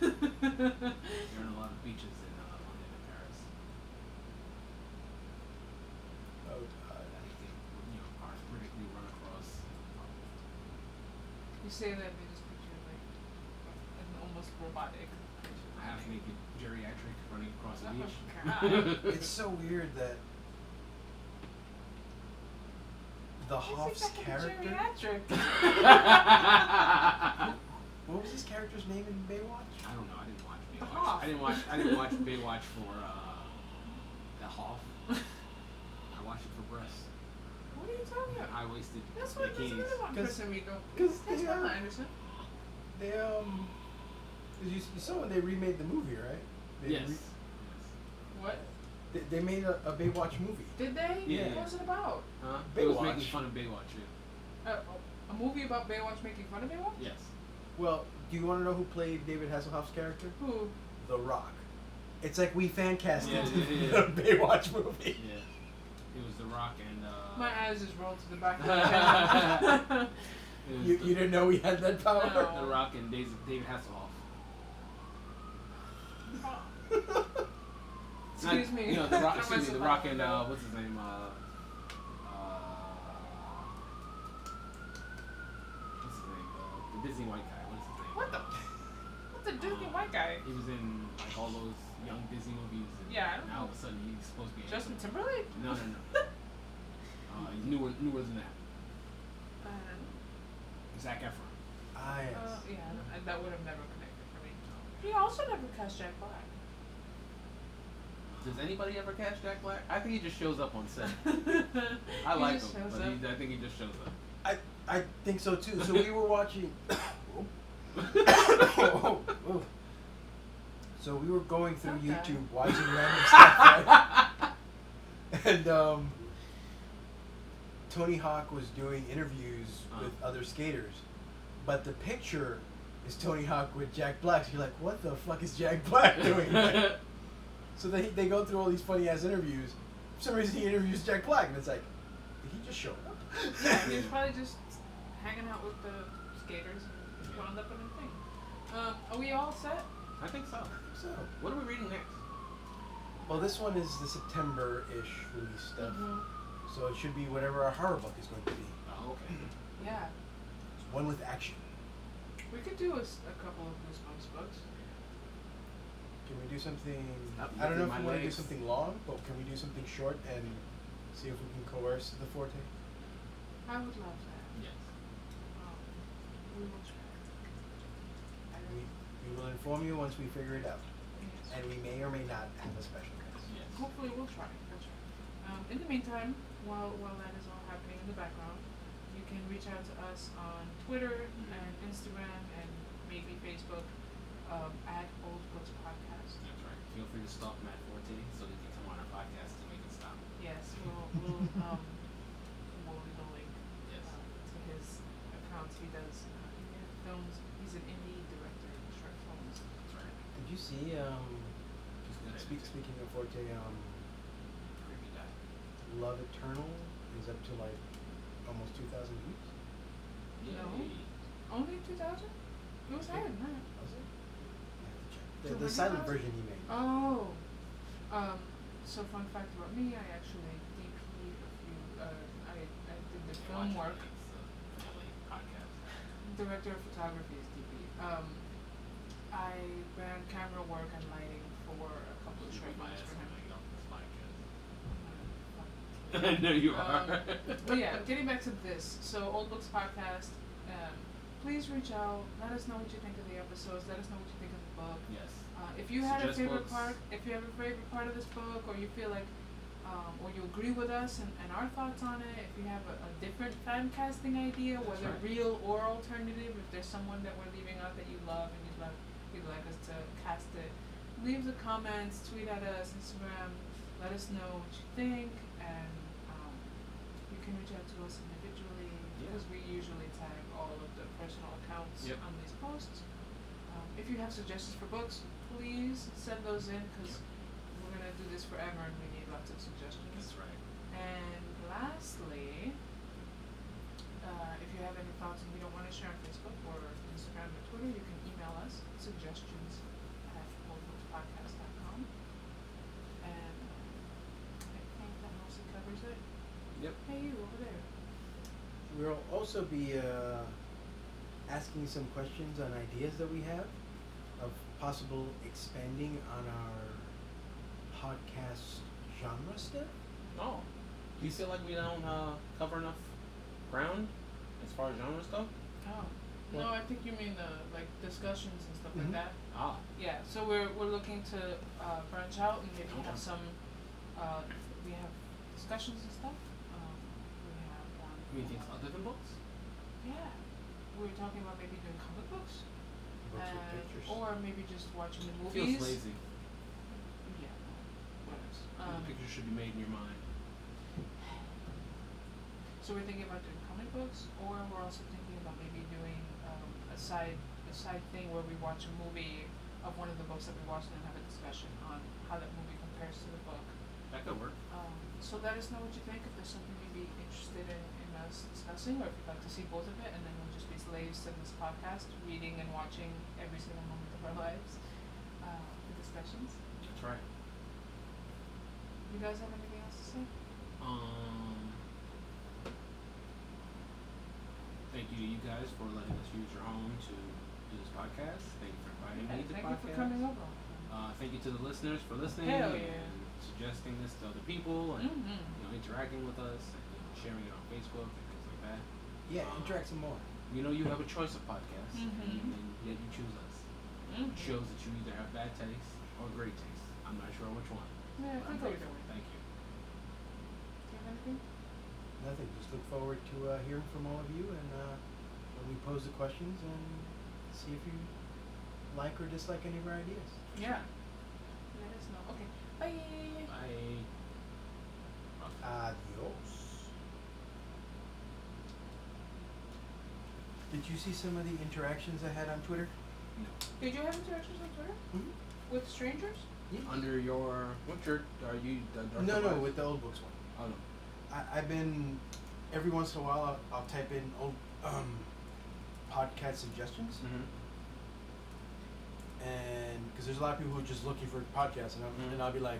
You're in a lot of beaches in London and Paris. Oh God. That you can, arthritically run across. You say that they just picture like an almost robotic. Half naked geriatric running across the Oh, beach. God. It's so weird that the Hoff's character. Geriatric. What was his character's name in Baywatch? I don't know. I didn't watch The Baywatch. Hoff. I didn't watch Baywatch for the Hoff. I watched it for breasts. What are you talking about? High waisted That's what bikinis. another one. 'Cause- Kristen Rico. Because That's they, Pamela Anderson. they 'cause you saw when they remade the movie, right? They Yes. What? They made a Baywatch movie. Did they? Yeah. What was it about? Huh? It was Baywatch. making fun of Baywatch. Yeah. A movie about Baywatch making fun of Baywatch? Yes. Well, do you want to know who played David Hasselhoff's character? Who? The Rock. It's like we fan casted Yeah. the Baywatch movie. Yeah. It was The Rock and. My eyes just rolled to the back of my head. It was You the, didn't know we had that power? No. The Rock and David Hasselhoff. Excuse me. You know, The Rock. Throw Excuse me, The myself Rock out the and window. what's his name? What's his name? The Disney white guy. What's his name? What the? What's a Disney white guy? He was in like all those young Disney movies. And Yeah, I don't now know. all of a sudden he's supposed to be. Justin Timberlake? No. He's newer than that. Zac Efron. Ah, yes. Yeah, that would have never connected for me. He also never cast Jack Black. Does anybody ever catch Jack Black? I think he just shows up on set. I He like just him, shows but up. I think he just shows up. I think so too. So we were watching. So we were going through Okay. YouTube watching random stuff, right? And Tony Hawk was doing interviews with other skaters, but the picture is Tony Hawk with Jack Black. So you're like, what the fuck is Jack Black doing? Like, so they go through all these funny ass interviews. For some reason, he interviews Jack Black, and it's like, did he just show up? Yeah, he was probably just hanging out with the skaters and wound up in a thing. Are we all set? I think so. So, What are we reading next? well, this one is the September-ish release stuff. So it should be whatever our horror book is going to be. Oh, okay. Yeah. It's one with action. We could do a couple of Goosebumps books. Can we do something? Stop I don't know if licking we my want to do legs. something long, but can we do something short and see if we can coerce the forte? I would love that. Yes. We will try. We will inform you once we figure it out, Yes. and we may or may not have a special guest. Yes. Hopefully we'll try. We'll try. In the meantime, while that is all happening in the background, you can reach out to us on Twitter and Instagram and maybe Facebook at Old Books Podcast. That's right. Feel free to stalk Matt Forte so that he can come on our podcast to make it stop. Yes, we'll leave a link Yes. to his accounts. He does films. He's an indie director of short films. That's right. Did you see? Just good at it. Speaking of forte, Creepy guy. Love Eternal is up to like almost 2,000 views. Yeah. No. Only 2,000? It was higher than that. Was it? I have to check. The 200,000? silent version he made. Oh. So fun fact about me, I actually DP'd a few, I did the film work. It's a family podcast. Director of photography is DP. I ran camera work and lighting for a couple of You short put my films ass for on him. my off this podcast. I know you are. But yeah, getting back to this. So Old Books Podcast, please reach out. Let us know what you think of the episodes. Let us know what you think of the book. Yes. If you had a Suggest favorite books. part, if you have a favorite part of this book, or you feel like, or you agree with us and our thoughts on it, if you have a different fan casting idea, That's whether right. real or alternative, if there's someone that we're leaving out that you love and you'd like us to cast it, leave the comments, tweet at us, Instagram, let us know what you think, and you can reach out to us individually because we usually tag all of the personal accounts Yep. on these posts. If you have suggestions for books, please send those in because we're gonna do this forever and we need lots of suggestions. That's right. And lastly, if you have any thoughts and you don't want to share on Facebook or Instagram or Twitter, you can email us suggestions@oldbookspodcast.com. And I think that mostly covers it. Yep. Hey, you over there. We'll also be asking some questions on ideas that we have of possible expanding on our podcast genre stuff. Oh, do you feel like we don't cover enough ground as far as genres go? Oh. Well- No, I think you mean the like discussions and stuff Mhm. like that. Ah, Yeah, so we're looking to branch out and maybe Okay. have some we have discussions and stuff. We have one. you mean things other than books? Yeah, we were talking about maybe doing comic books, Books with pictures. or maybe just watching the Feels movies. lazy. Yeah, whatever. The pictures should be made in your mind. So we're thinking about doing comic books, or we're also thinking about maybe doing a side thing where we watch a movie of one of the books that we watched and have a discussion on how that movie compares to the book. That could work. So let us know what you think, if there's something you'd be interested in us discussing, or if you'd like to see both of it, and then we'll just be slaves to this podcast, reading and watching every single moment of our lives, the discussions. That's right. You guys have anything else to say? Thank you to you guys for letting us use your home to do this podcast. Thank you for inviting me to the Thank podcast. you for coming over. Thank you to the listeners for listening Hell and yeah. suggesting this to other people and Mm-hmm. interacting with us and sharing it on Facebook and things like that. Yeah, interact some more. You know you have a choice of podcasts Mhm. and yet you choose us. Mm-hmm. It shows that you either have bad taste or great taste. I'm not sure which one. Yeah, But I'm I think grateful. either way. Thank you. Do you have anything? Nothing. Just look forward to hearing from all of you, and when we pose the questions, and see if you like or dislike any of our ideas. Yeah. Let us know. Okay. Bye. Bye. Adios. Did you see some of the interactions I had on Twitter? No. Did you have interactions on Twitter Mm-hmm. with strangers? Under your what shirt are you? No, with the old books one. Oh no. I've been every once in a while I'll type in old podcast suggestions, Mm-hmm. and because there's a lot of people who are just looking for podcasts, and I'll be like,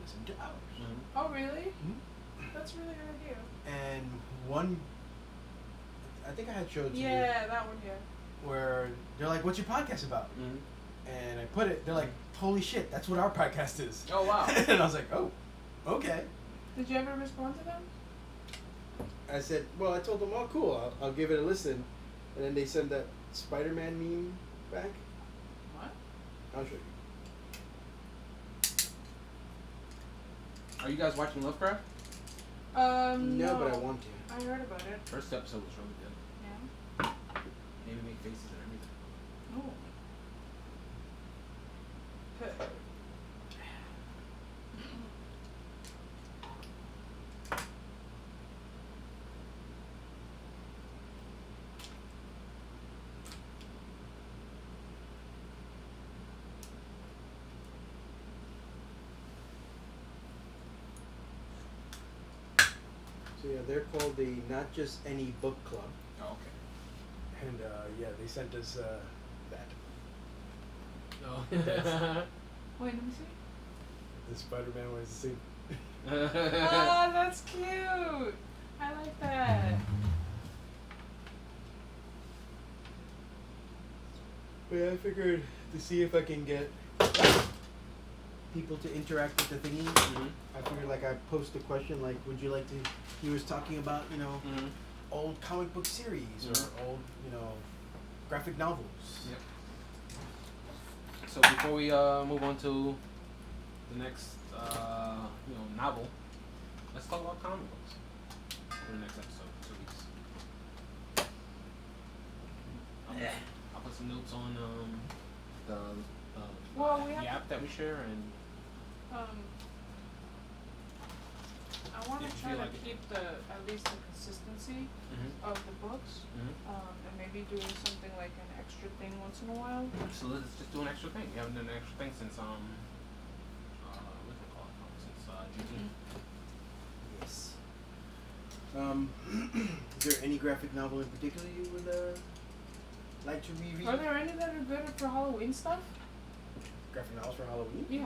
listen to ours. Mm-hmm. Oh, really? Mm-hmm. That's a really good idea. And one, I think I had showed to you, Yeah, that one, yeah. where they're like, "What's your podcast about?" Mm-hmm. And I put it. They're like, "Holy shit, that's what our podcast is." Oh wow. And I was like, "Oh, okay." Did you ever respond to them? I said, "Well, I told them, oh, cool, I'll give it a listen," and then they sent that Spider-Man meme back. What? I'll show you. Are you guys watching Lovecraft? No, but I want to. I heard about it. First episode was really good. Yeah. Made me make faces and everything. Oh. So yeah, they're called the Not Just Any Book Club, Oh, okay. and yeah, they sent us that. Oh. Wait, let me see. The Spider-Man was the same. Oh, that's cute. I like that. But yeah, I figured to see if I can get people to interact with the thingy. Mhm. I figured like I post a question like, would you like to? He was talking about Mhm. old comic book series Mhm. or old graphic novels. Yep. So before we move on to the next novel, let's talk about comic books for the next episode, 2 weeks. I'll put some notes on Well, we the have app that we share and I want to If you try feel to like it. keep at least the consistency of the books, and maybe doing something like an extra thing once in a while. So let's just do an extra thing. We haven't done an extra thing since what's it called? Since June. Yes. Is there any graphic novel in particular you would like to reread? Are there any that are good for Halloween stuff? Graphic novels for Halloween? Yeah.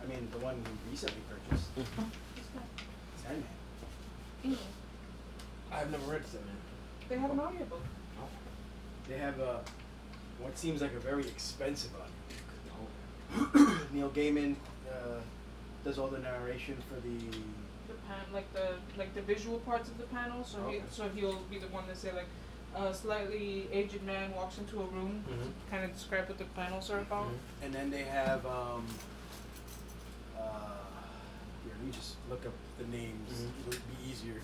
I mean, the one we recently purchased, What's that? Sandman. English. I've never read Sandman. They have an audiobook. They have what seems like a very expensive audiobook. Oh. Neil Gaiman does all the narration for the. Like the visual parts of the panel. So Okay. he'll be the one that say like a slightly aged man walks into a room, kind of describe what the panels are about. And then they have here, let me just look up the names. It'll be easier.